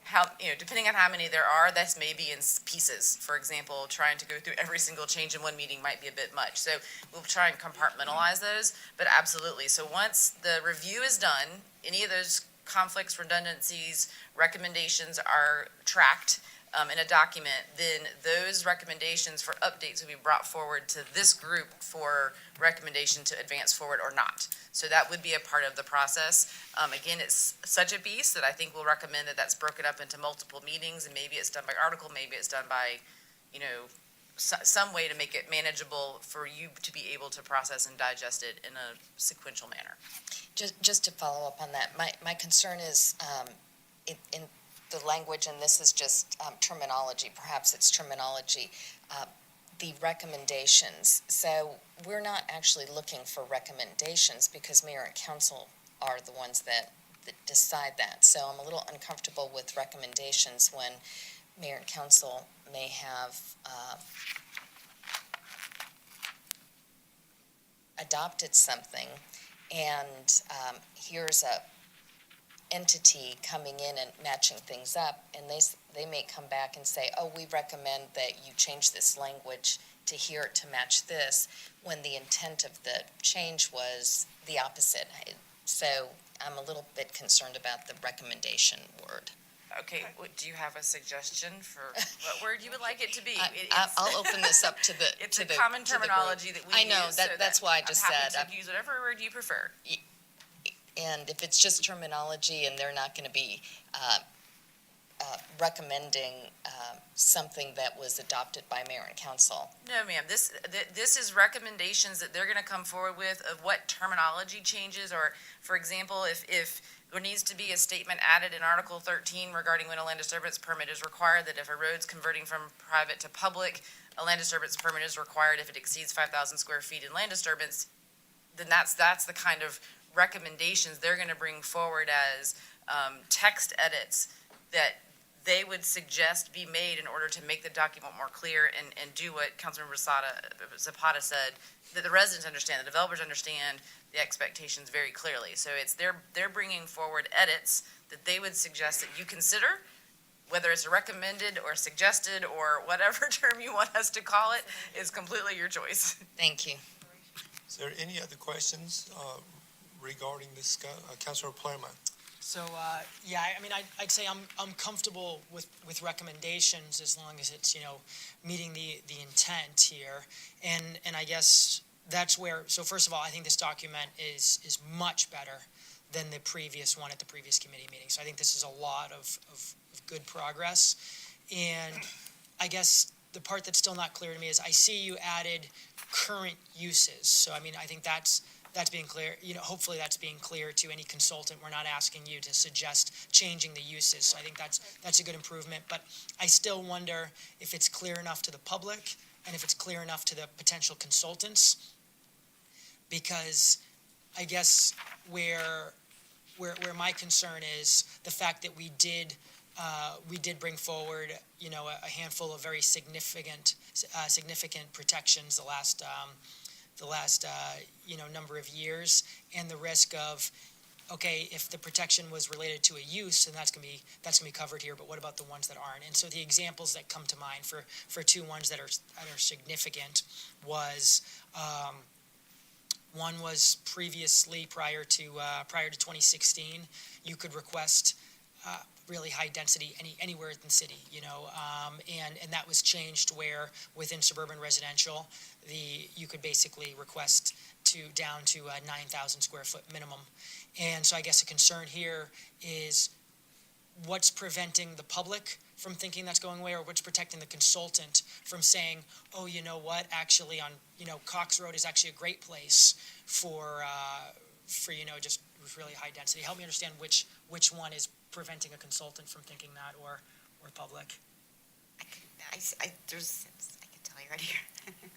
how, depending on how many there are, that's maybe in pieces. For example, trying to go through every single change in one meeting might be a bit much. So we'll try and compartmentalize those, but absolutely. So once the review is done, any of those conflicts, redundancies, recommendations are tracked in a document, then those recommendations for updates will be brought forward to this group for recommendation to advance forward or not. So that would be a part of the process. Again, it's such a beast that I think we'll recommend that that's broken up into multiple meetings, and maybe it's done by article, maybe it's done by, some way to make it manageable for you to be able to process and digest it in a sequential manner. Just to follow up on that, my concern is in the language, and this is just terminology, perhaps it's terminology, the recommendations. So we're not actually looking for recommendations because mayor and council are the ones that decide that. So I'm a little uncomfortable with recommendations when mayor and council may have adopted something, and here's a entity coming in and matching things up, and they may come back and say, oh, we recommend that you change this language to here to match this, when the intent of the change was the opposite. So I'm a little bit concerned about the recommendation word. Okay, do you have a suggestion for what word you would like it to be? I'll open this up to the It's to a the, common to the group. terminology that we use. I know, that's why I just I'm said. happy to use whatever word you prefer. And if it's just terminology and they're not going to be recommending something that was adopted by mayor and council. No, ma'am, this is recommendations that they're gonna come forward with of what terminology changes, or, for example, if there needs to be a statement added in Article 13 regarding when a land disturbance permit is required, that if a road's converting from private to public, a land disturbance permit is required if it exceeds 5,000 square feet in land disturbance, then that's the kind of recommendations they're gonna bring forward as text edits that they would suggest be made in order to make the document more clear and do what Councilmember Zapata said, that the residents understand, the developers understand the expectations very clearly. So it's they're bringing forward edits that they would suggest that you consider, whether it's recommended or suggested or whatever term you want us to call it, is completely your choice. Thank you. Is there any other questions regarding this, Councilor Claremont? So, yeah, I mean, I'd say I'm comfortable with recommendations as long as it's, meeting the intent here. And I guess that's where, so first of all, I think this document is much better than the previous one at the previous committee meeting. So I think this is a lot of good progress. And I guess the part that's still not clear to me is I see you added current uses. So, I mean, I think that's being clear, hopefully that's being clear to any consultant. We're not asking you to suggest changing the uses. So I think that's a good improvement. But I still wonder if it's clear enough to the public and if it's clear enough to the potential consultants. Because I guess where my concern is the fact that we did we did bring forward, a handful of very significant protections the last number of years, and the risk of, okay, if the protection was related to a use, then that's gonna be covered here, but what about the ones that aren't? And so the examples that come to mind for two ones that are significant was, one was previously, prior to 2016, you could request really high density anywhere in the city, and that was changed where within suburban residential, you could basically request down to a 9,000 square foot minimum. And so I guess a concern here is what's preventing the public from thinking that's going away, or what's protecting the consultant from saying, oh, you know what, actually Cox Road is actually a great place for just really high density. Help me understand which one is preventing a consultant from thinking that, or public. I can tell you right here.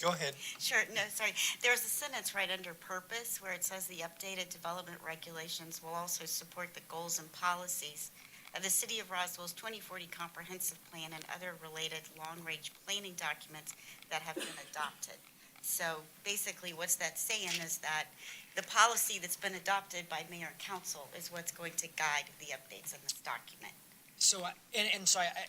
Go ahead. Sure, no, sorry. There's a sentence right under purpose where it says the updated development regulations will also support the goals and policies of the City of Roswell's 2040 Comprehensive Plan and other related long-range planning documents that have been adopted. So basically, what's that saying is that the policy that's been adopted by mayor and council is what's going to guide the updates in this document. So,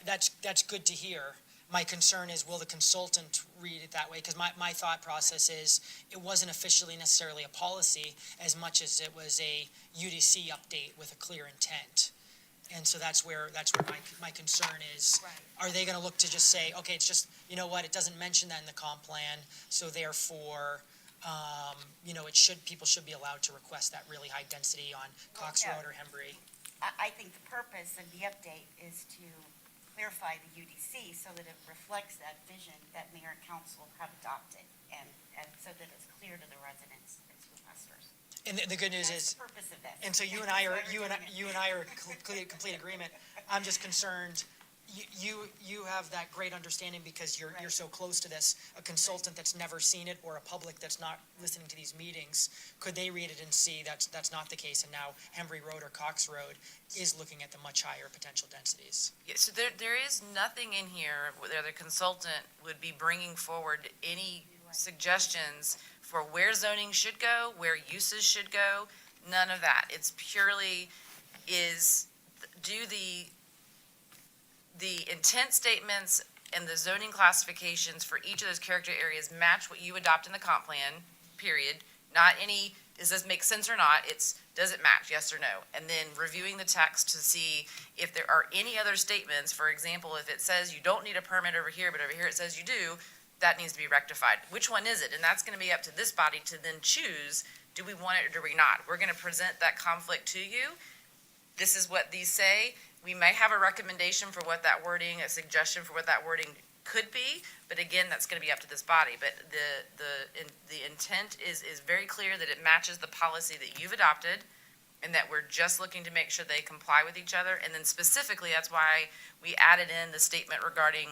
that's good to hear. My concern is, will the consultant read it that way? Because my thought process is, it wasn't officially necessarily a policy as much as it was a UDC update with a clear intent. And so that's where my concern is. Right. Are they gonna look to just say, okay, it's just, you know what, it doesn't mention that in the comp plan, so therefore, people should be allowed to request that really high density on Cox yeah. Road or Hembry. I think the purpose of the update is to clarify the UDC so that it reflects that vision that mayor and council have adopted, and so that it's clear to the residents and investors. And the good news That's is, the purpose of this. and so you and I are in complete agreement. I'm just concerned, you have that great understanding because you're so close to this. A consultant that's never seen it, or a public that's not listening to these meetings, could they read it and see that's not the case, and now Hembry Road or Cox Road is looking at the much higher potential densities? Yeah, so there is nothing in here where the consultant would be bringing forward any suggestions for where zoning should go, where uses should go, none of that. It's purely do the intent statements and the zoning classifications for each of those character areas match what you adopt in the comp plan, period. Not any, does this make sense or not? It's, does it match, yes or no? And then reviewing the text to see if there are any other statements. For example, if it says you don't need a permit over here, but over here it says you do, that needs to be rectified. Which one is it? And that's gonna be up to this body to then choose, do we want it or do we not? We're gonna present that conflict to you. This is what these say. We may have a recommendation for what that wording, a suggestion for what that wording could be, but again, that's gonna be up to this body. But the intent is very clear that it matches the policy that you've adopted, and that we're just looking to make sure they comply with each other. And then specifically, that's why we added in the statement regarding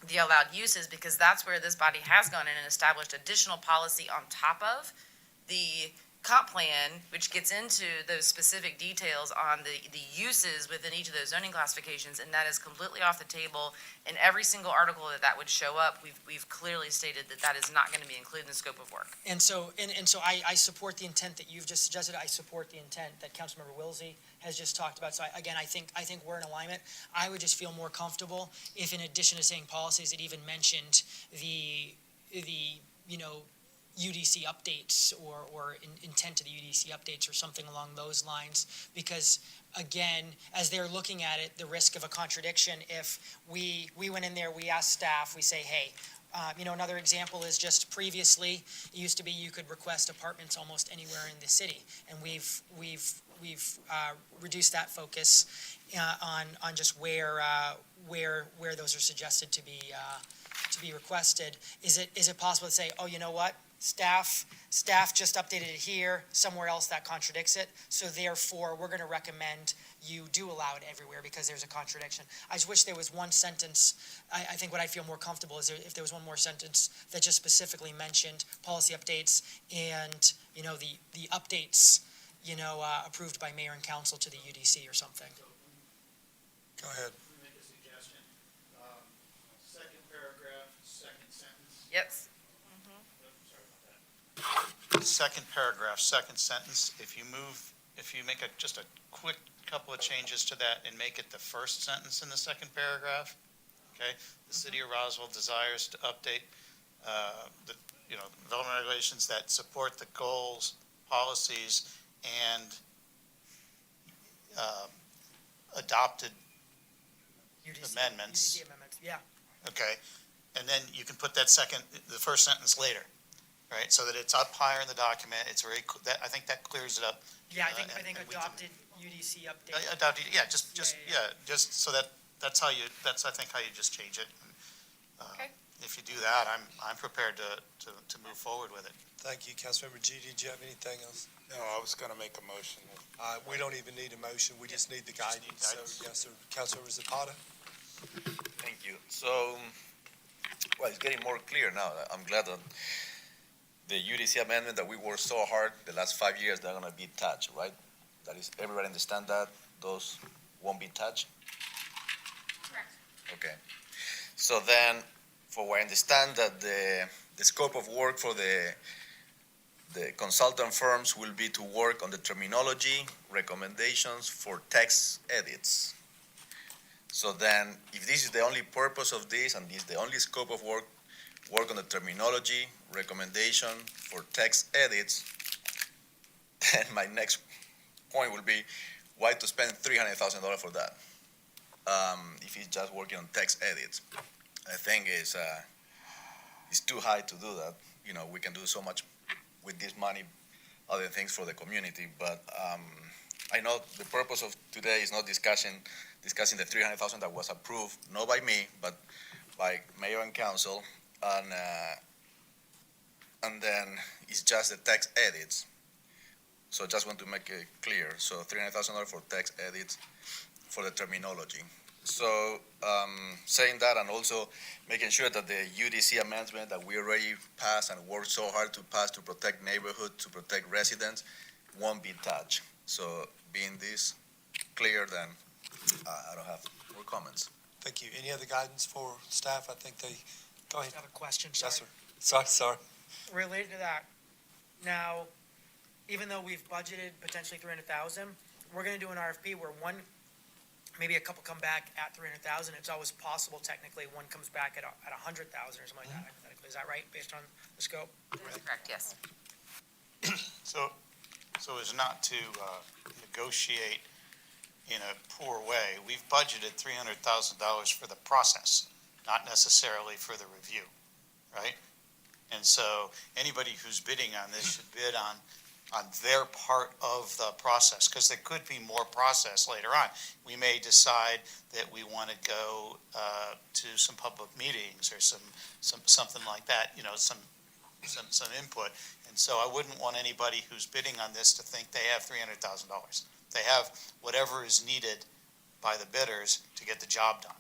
the allowed uses, because that's where this body has gone in and established additional policy on top of the comp plan, which gets into those specific details on the uses within each of those zoning classifications, and that is completely off the table. In every single article that would show up, we've clearly stated that is not gonna be included in the scope of work. And so I support the intent that you've just suggested. I support the intent that Councilmember Wilsey has just talked about. So I think we're in alignment. I would just feel more comfortable if, in addition to saying policies, it even mentioned the UDC updates or intent to the UDC updates or something along those lines. Because again, as they're looking at it, the risk of a contradiction, if we went in there, we asked staff, we say, hey, another example is just previously, it used to be you could request apartments almost anywhere in the city. And we've reduced that focus on just where those are suggested to be requested. Is it possible to say, oh, you know what? Staff just updated it here, somewhere else that contradicts it, so therefore, we're gonna recommend you do allow it everywhere because there's a contradiction. I just wish there was one sentence. I think what I feel more comfortable is if there was one more sentence that just specifically mentioned policy updates and, the updates, approved by mayor and council to the UDC or something. Go ahead. Yes. Second paragraph, second sentence, if you make just a quick couple of changes to that and make it the first sentence in the second paragraph, okay? The city of Roswell desires to update, the, development regulations that support the goals, policies, and, adopted UDC amendments. UDC amendments, yeah. Okay, and then you can put the first sentence later, right? So that it's up higher in the document, it's very, I think that clears it up. Yeah, I think and we can- adopted UDC update. Adopted, just Yeah. just so that's I think how you just change it. Okay. If you do that, I'm prepared to move forward with it. Thank you. Councilmember G, did you have anything else? No, I was gonna make a motion. We don't even need a motion, we just need the Just need guidance. So, guidance. yes, sir. Councilmember Zapata? Thank you. So, well, it's getting more clear now. I'm glad that the UDC amendment that we worked so hard the last 5 years, they're gonna be touched, right? That is, everybody understand that? Those won't be touched? Correct. Okay. So then, for what I understand, that the scope of work for the consultant firms will be to work on the terminology, recommendations for text edits. So then, if this is the only purpose of this, and this is the only scope of work on the terminology, recommendation for text edits, then my next point will be, why to spend $300,000 for that? If he's just working on text edits. I think it's too high to do that. We can do so much with this money, other things for the community, but I know the purpose of today is not discussing the $300,000 that was approved, not by me, but by mayor and council, and then it's just the text edits. So I just want to make it clear. So $300,000 for text edits for the terminology. So saying that, and also making sure that the UDC amendment that we already passed and worked so hard to pass to protect neighborhood, to protect residents, won't be touched. So being this clear, then I don't have more comments. Thank you. Any other guidance for staff? I think go ahead. I have a question, Yes, sorry. sir. Sorry. Related to that, now, even though we've budgeted potentially 300,000, we're gonna do an RFP where maybe a couple come back at 300,000. It's always possible technically one comes back at 100,000 or something like that hypothetically. Is that right, based on the scope? That's correct, yes. So as not to negotiate in a poor way, we've budgeted $300,000 for the process, not necessarily for the review, right? And so anybody who's bidding on this should bid on their part of the process, because there could be more process later on. We may decide that we want to go to some public meetings or something like that, some input. And so I wouldn't want anybody who's bidding on this to think they have $300,000. They have whatever is needed by the bidders to get the job done.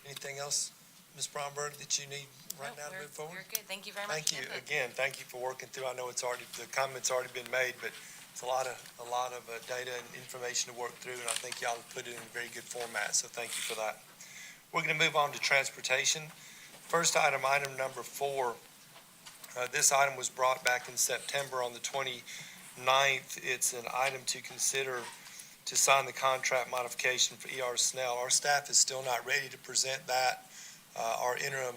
Anything else, Ms. Bromberg, that you need right No, now to move forward? You're good. Thank you very much. Thank you. for your input. Again, thank you for working through. I know the comment's already been made, but it's a lot of data and information to work through, and I think y'all have put it in a very good format, so thank you for that. We're going to move on to transportation. First item number 4. This item was brought back in September on the 29th. It's an item to consider to sign the contract modification for E.R. Snell. Our staff is still not ready to present that. Our interim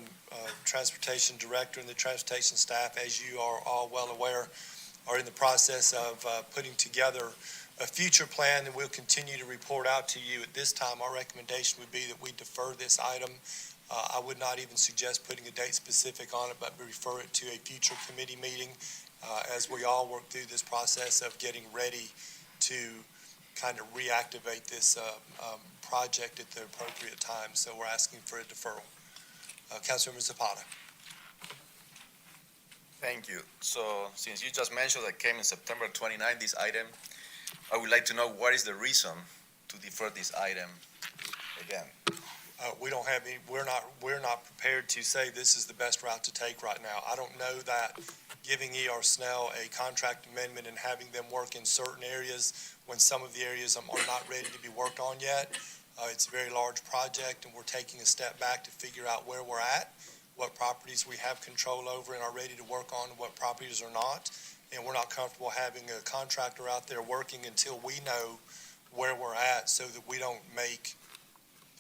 transportation director and the transportation staff, as you are all well aware, are in the process of putting together a future plan that we'll continue to report out to you. At this time, our recommendation would be that we defer this item. I would not even suggest putting a date specific on it, but refer it to a future committee meeting as we all work through this process of getting ready to kind of reactivate this project at the appropriate time. So we're asking for a deferral. Councilmember Zapata. Thank you. So since you just mentioned that came in September 29, this item, I would like to know what is the reason to defer this item again? We don't have any, we're not prepared to say this is the best route to take right now. I don't know that giving E.R. Snell a contract amendment and having them work in certain areas when some of the areas are not ready to be worked on yet, It's a very large project, and we're taking a step back to figure out where we're at, what properties we have control over and are ready to work on, and what properties are not. And we're not comfortable having a contractor out there working until we know where we're at so that we don't make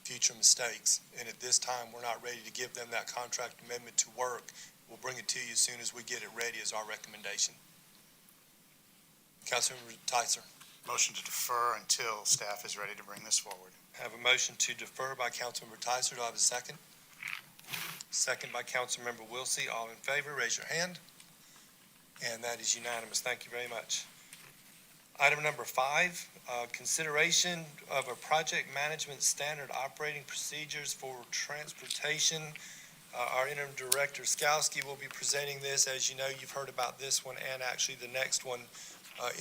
future mistakes. And at this time, we're not ready to give them that contract amendment to work. We'll bring it to you as soon as we get it ready as our recommendation. Councilmember Tyser. Motion to defer until staff is ready to bring this forward. Have a motion to defer by Councilmember Tyser. Do I have a second? Second by Councilmember Wilsey. All in favor, raise your hand. And that is unanimous. Thank you very much. Item number 5, consideration of a project management standard operating procedures for transportation. Our interim director, Skowski, will be presenting this. As you know, you've heard about this one and actually the next one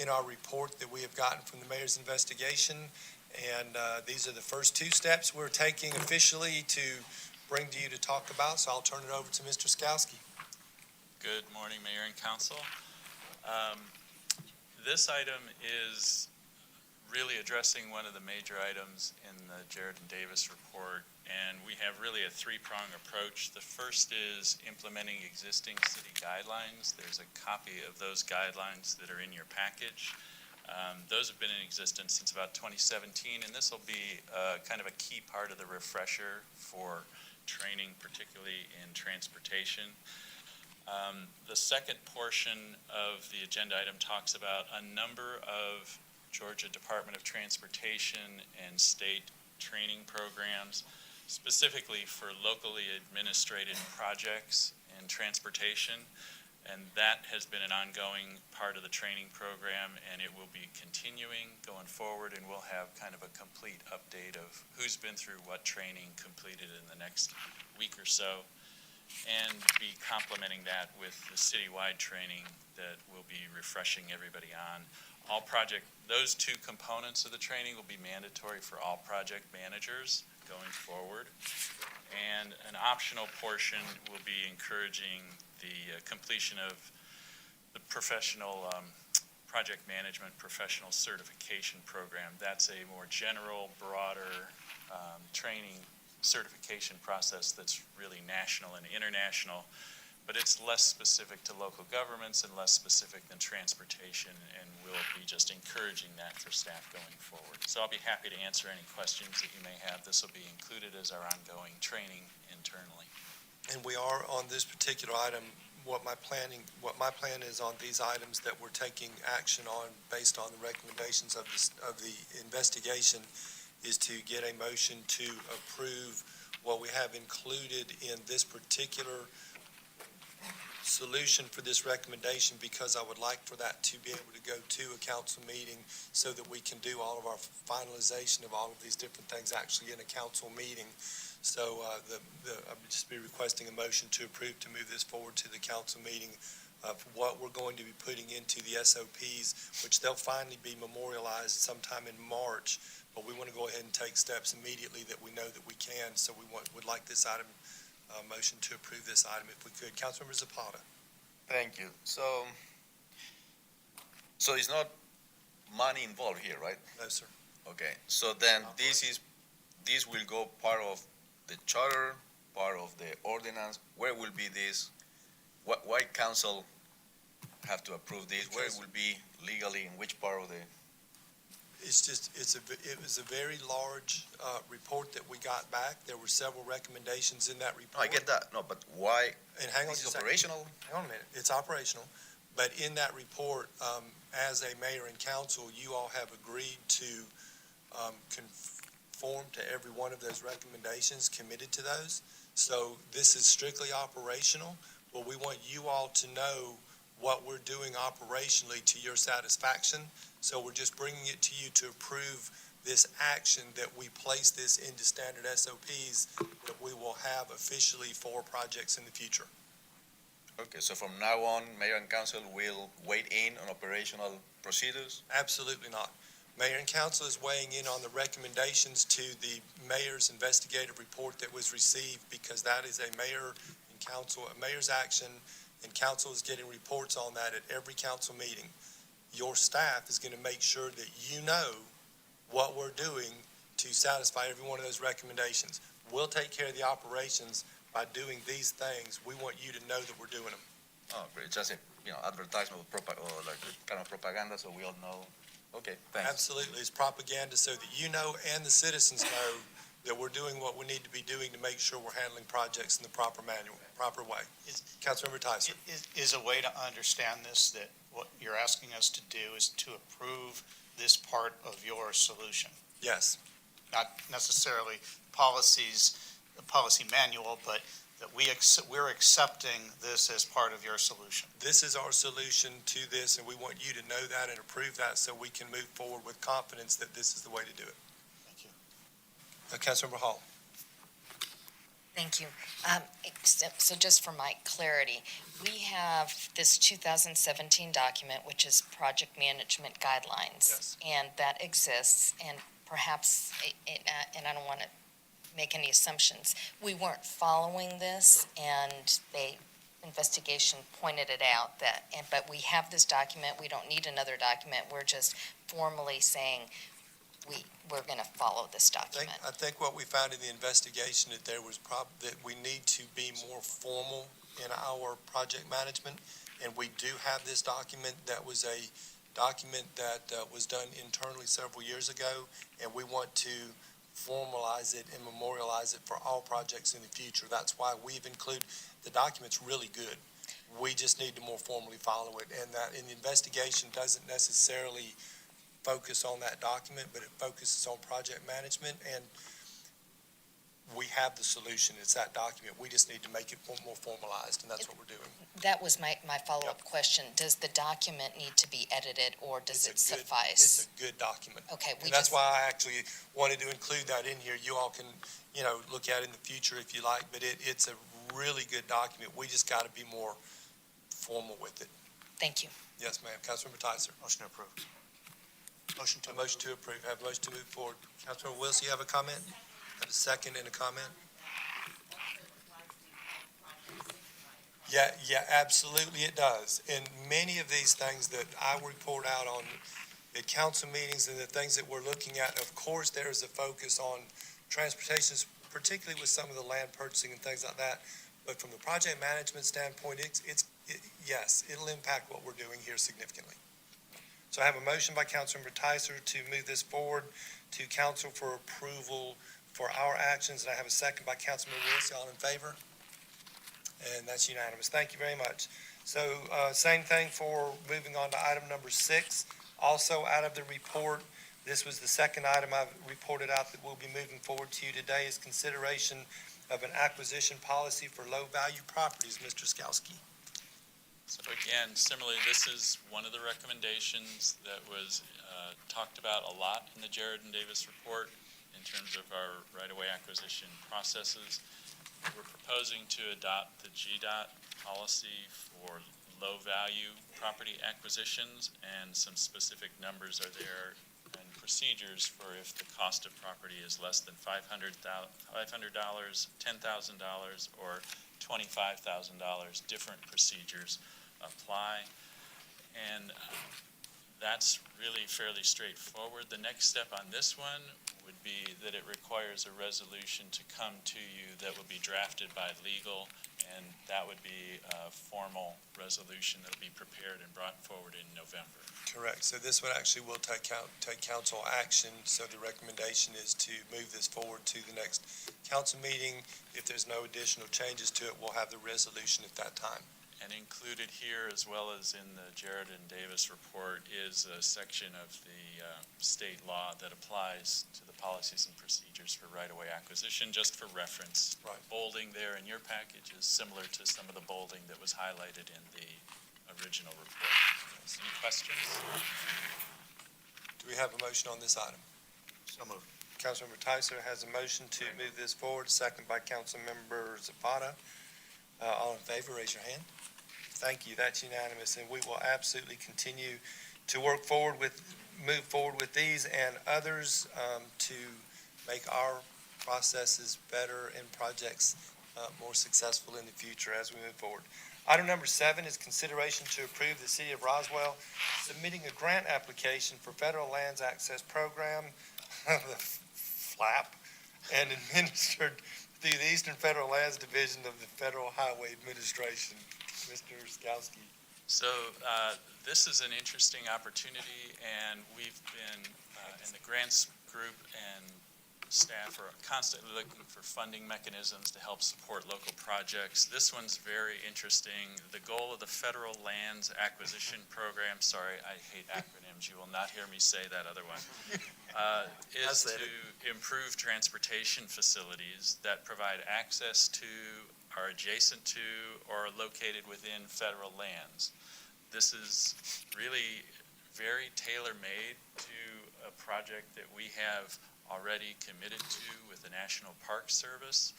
in our report that we have gotten from the mayor's investigation. And these are the first 2 steps we're taking officially to bring to you to talk about. So I'll turn it over to Mr. Skowski. Good morning, Mayor and Council. This item is really addressing one of the major items in the Jared and Davis report, and we have really a 3-prong approach. The first is implementing existing city guidelines. There's a copy of those guidelines that are in your package. Those have been in existence since about 2017, and this will be kind of a key part of the refresher for training, particularly in transportation. The second portion of the agenda item talks about a number of Georgia Department of Transportation and state training programs, specifically for locally administrated projects in transportation. And that has been an ongoing part of the training program, and it will be continuing going forward, and we'll have kind of a complete update of who's been through what training completed in the next week or so, and be complementing that with the citywide training that we'll be refreshing everybody on. Those 2 components of the training will be mandatory for all project managers going forward. And an optional portion will be encouraging the completion of the professional project management professional certification program. That's a more general, broader training certification process that's really national and international, but it's less specific to local governments and less specific than transportation, and we'll be just encouraging that for staff going forward. So I'll be happy to answer any questions that you may have. This will be included as our ongoing training internally. And we are on this particular item, what my plan is on these items that we're taking action on based on the recommendations of the investigation is to get a motion to approve what we have included in this particular solution for this recommendation, because I would like for that to be able to go to a council meeting so that we can do all of our finalization of all of these different things actually in a council meeting. So I would just be requesting a motion to approve to move this forward to the council meeting of what we're going to be putting into the SOPs, which they'll finally be memorialized sometime in March. But we want to go ahead and take steps immediately that we know that we can. So we would like this item, motion to approve this item if we could. Councilmember Zapata. Thank you. So it's not money involved here, right? No, sir. Okay, so then this will go part of the charter, part of the ordinance. Where will be this? Why council have to approve this? Where it will be legally, in which part of the? It was a very large report that we got back. There were several recommendations in that report. No, I get that. No, but why? And hang on This just is a second. operational? Hang on a minute. It's operational. But in that report, as a mayor and council, you all have agreed to conform to every one of those recommendations, committed to those. So this is strictly operational, but we want you all to know what we're doing operationally to your satisfaction. So we're just bringing it to you to approve this action that we place this into standard SOPs that we will have officially for projects in the future. Okay, so from now on, mayor and council will weigh in on operational procedures? Absolutely not. Mayor and council is weighing in on the recommendations to the mayor's investigative report that was received, because that is a mayor's action, and council is getting reports on that at every council meeting. Your staff is going to make sure that you know what we're doing to satisfy every one of those recommendations. We'll take care of the operations by doing these things. We want you to know that we're doing them. Oh, great, just a, advertisement or like kind of propaganda, so we all know. Okay, thanks. Absolutely, it's propaganda so that you know and the citizens know that we're doing what we need to be doing to make sure we're handling projects in the proper way. Councilmember Tyson. Is a way to understand this, that what you're asking us to do is to approve this part of your solution? Yes, Not necessarily policies, the policy manual, but that we're accepting this as part of your solution. this is our solution to this, and we want you to know that and approve that so we can move forward with confidence that this is the way to do it. Thank you. Councilmember Hall. Thank you. So just for my clarity, we have this 2017 document, which is Project Management Guidelines. Yes. And that exists, and perhaps, and I don't want to make any assumptions, we weren't following this, and investigation pointed it out but we have this document, we don't need another document, we're just formally saying we're going to follow this document. I think what we found in the investigation that there was that we need to be more formal in our project management, and we do have this document. That was a document that was done internally several years ago, and we want to formalize it and memorialize it for all projects in the future. That's why we've included, the document's really good. We just need to more formally follow it, and that in the investigation doesn't necessarily focus on that document, but it focuses on project management, and we have the solution. It's that document. We just need to make it more formalized, and that's what we're doing. That was my follow-up question. Does the document need to be edited, or does it suffice? It's a good document. Okay, And that's why I actually wanted to include that in here. You all can, look at it in the future if you like, but it's a really good document. We just got to be more formal with it. Thank you. Yes, ma'am. Councilmember Tyser. Motion approved. Motion to A motion to approve. Have a motion to move forward. Councilmember Wilson, you have a comment? Have a second and a comment? Yeah, absolutely it does. And many of these things that I report out on at council meetings and the things that we're looking at, of course, there is a focus on transportation, particularly with some of the land purchasing and things like that. But from the project management standpoint, yes, it'll impact what we're doing here significantly. So I have a motion by Councilmember Tyser to move this forward to council for approval for our actions, and I have a second by Councilmember Wilson. All in favor? And that's unanimous. Thank you very much. So same thing for moving on to item number 6. Also out of the report, this was the second item I've reported out that we'll be moving forward to you today is consideration of an acquisition policy for low-value properties. Mr. Skowski. So again, similarly, this is one of the recommendations that was talked about a lot in the Jared and Davis report in terms of our right-of-way acquisition processes. We're proposing to adopt the GDOT policy for low-value property acquisitions, and some specific numbers are there and procedures for if the cost of property is less than $500, $10,000, or $25,000. Different procedures apply, and that's really fairly straightforward. The next step on this one would be that it requires a resolution to come to you that would be drafted by legal, and that would be a formal resolution that will be prepared and brought forward in November. Correct. So this one actually will take council action. So the recommendation is to move this forward to the next council meeting. If there's no additional changes to it, we'll have the resolution at that time. And included here, as well as in the Jared and Davis report, is a section of the state law that applies to the policies and procedures for right-of-way acquisition, just for reference. Right. Bolding there in your package is similar to some of the bolding that was highlighted in the original report. Any questions? Do we have a motion on this item? So moved. Councilmember Tyser has a motion to move this forward, second by Councilmember Zapata. All in favor, raise your hand. Thank you, that's unanimous, and we will absolutely continue to move forward with these and others to make our processes better and projects more successful in the future as we move forward. Item number 7 is consideration to approve the City of Roswell submitting a grant application for Federal Lands Access Program. The FLAP, and administered through the Eastern Federal Lands Division of the Federal Highway Administration. Mr. Skowski. So this is an interesting opportunity, and we've been, in the grants group and staff are constantly looking for funding mechanisms to help support local projects. This one's very interesting. The goal of the Federal Lands Acquisition Program, sorry, I hate acronyms, you will not hear me say that other one, is to improve transportation facilities that provide access to, are adjacent to, or are located within federal lands. This is really very tailor-made to a project that we have already committed to with the National Park Service,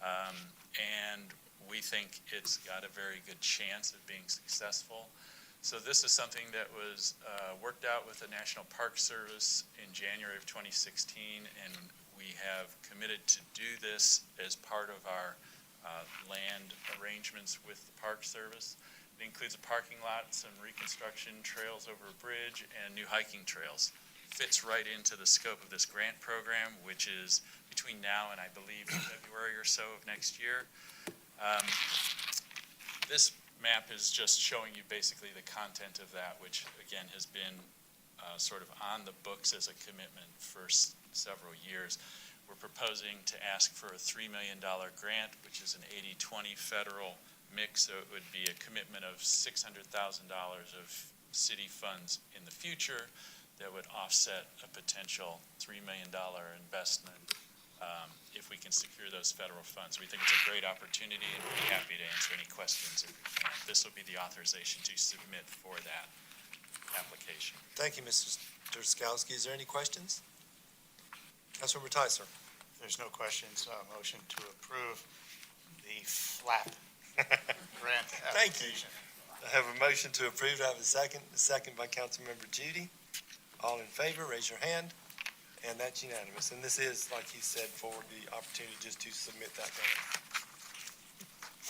and we think it's got a very good chance of being successful. So this is something that was worked out with the National Park Service in January of 2016, and we have committed to do this as part of our land arrangements with the Park Service. It includes a parking lot, some reconstruction, trails over a bridge, and new hiking trails. Fits right into the scope of this grant program, which is between now and I believe February or so of next year. This map is just showing you basically the content of that, which again has been sort of on the books as a commitment for several years. We're proposing to ask for a $3 million grant, which is an 80-20 federal mix, so it would be a commitment of $600,000 of city funds in the future that would offset a potential $3 million investment if we can secure those federal funds. We think it's a great opportunity, and we'd be happy to answer any questions if we can. This will be the authorization to submit for that application. Thank you, Mr. Skowski. Is there any questions? Councilmember Tyser. There's no questions. Motion to approve the FLAP grant Thank you. application. I have a motion to approve. Do I have a second? A second by Councilmember Judy. All in favor, raise your hand, and that's unanimous. And this is, like you said, for the opportunity just to submit that grant.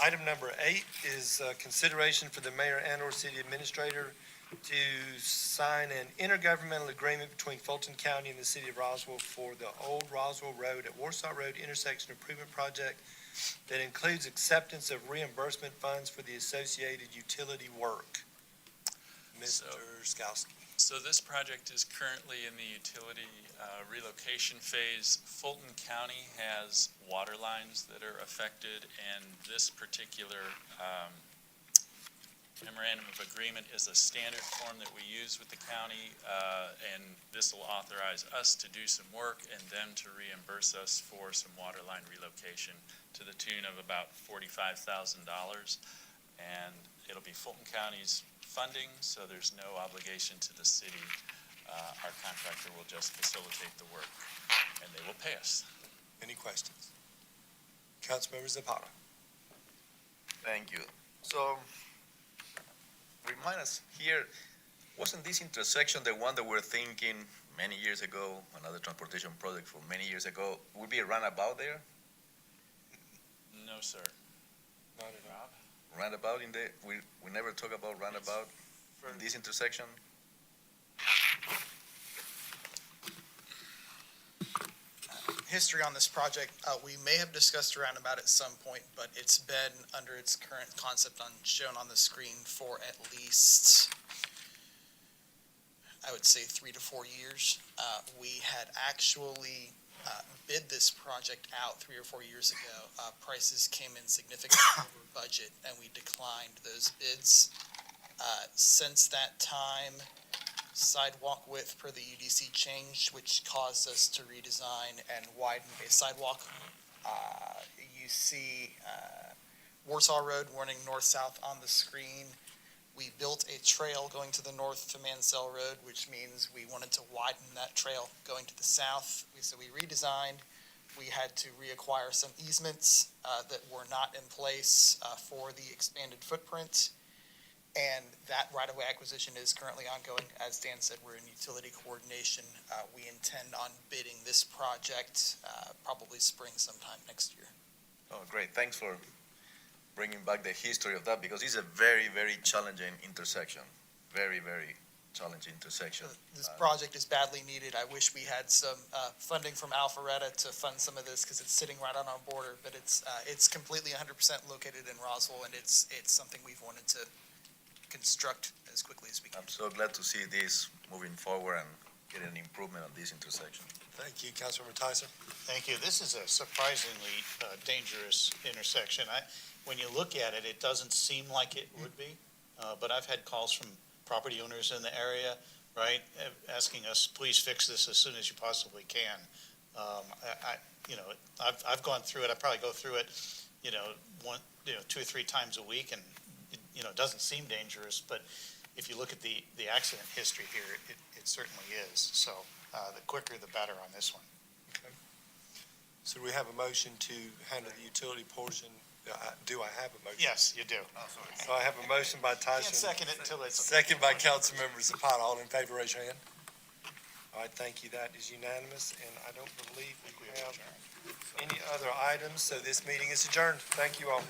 Item number 8 is consideration for the mayor and/or city administrator to sign an intergovernmental agreement between Fulton County and the city of Roswell for the old Roswell Road at Warsaw Road intersection improvement project that includes acceptance of reimbursement funds for the associated utility work. Mr. Skowski. So this project is currently in the utility relocation phase. Fulton County has water lines that are affected, and this particular memorandum of agreement is a standard form that we use with the county, and this will authorize us to do some work and them to reimburse us for some water line relocation to the tune of about $45,000. And it'll be Fulton County's funding, so there's no obligation to the city. Our contractor will just facilitate the work, and they will pay us. Any questions? Councilmember Zapata. Thank you. So, remind us here, wasn't this intersection the one that we're thinking many years ago, another transportation project from many years ago, would be a roundabout there? No, sir. Not at all. Roundabout in the, we never talk about roundabout in this intersection? History on this project, we may have discussed a roundabout at some point, but it's been under its current concept shown on the screen for at least, I would say, 3 to 4 years. We had actually bid this project out 3 or 4 years ago. Prices came in significantly over budget, and we declined those bids. Since that time, sidewalk width per the UDC changed, which caused us to redesign and widen a sidewalk. You see Warsaw Road running north-south on the screen. We built a trail going to the north to Mansell Road, which means we wanted to widen that trail going to the south. So we redesigned. We had to reacquire some easements that were not in place for the expanded footprint. And that right-of-way acquisition is currently ongoing. As Dan said, we're in utility coordination. We intend on bidding this project probably spring sometime next year. Oh, great. Thanks for bringing back the history of that, because it's a very, very challenging intersection. Very, very challenging intersection. This project is badly needed. I wish we had some funding from Alpharetta to fund some of this because it's sitting right on our border, but it's completely 100% located in Roswell, and it's something we've wanted to construct as quickly as we can. I'm so glad to see this moving forward and get an improvement on this intersection. Thank you, Councilmember Tyson. Thank you. This is a surprisingly dangerous intersection. When you look at it, it doesn't seem like it would be, but I've had calls from property owners in the area, right, asking us, please fix this as soon as you possibly can. I've gone through it. I probably go through it, 2 or 3 times a week, and it doesn't seem dangerous, but if you look at the accident history here, it certainly is. So the quicker, the better on this one. So we have a motion to handle the utility portion. Do I have a motion? Yes, you do. So I have a motion by Can't Tyson, second it until it's. second by Councilmember Zapata. All in favor, raise your hand. All right, thank you. That is unanimous, and I don't believe we have any other items, so this meeting is adjourned. Thank you all.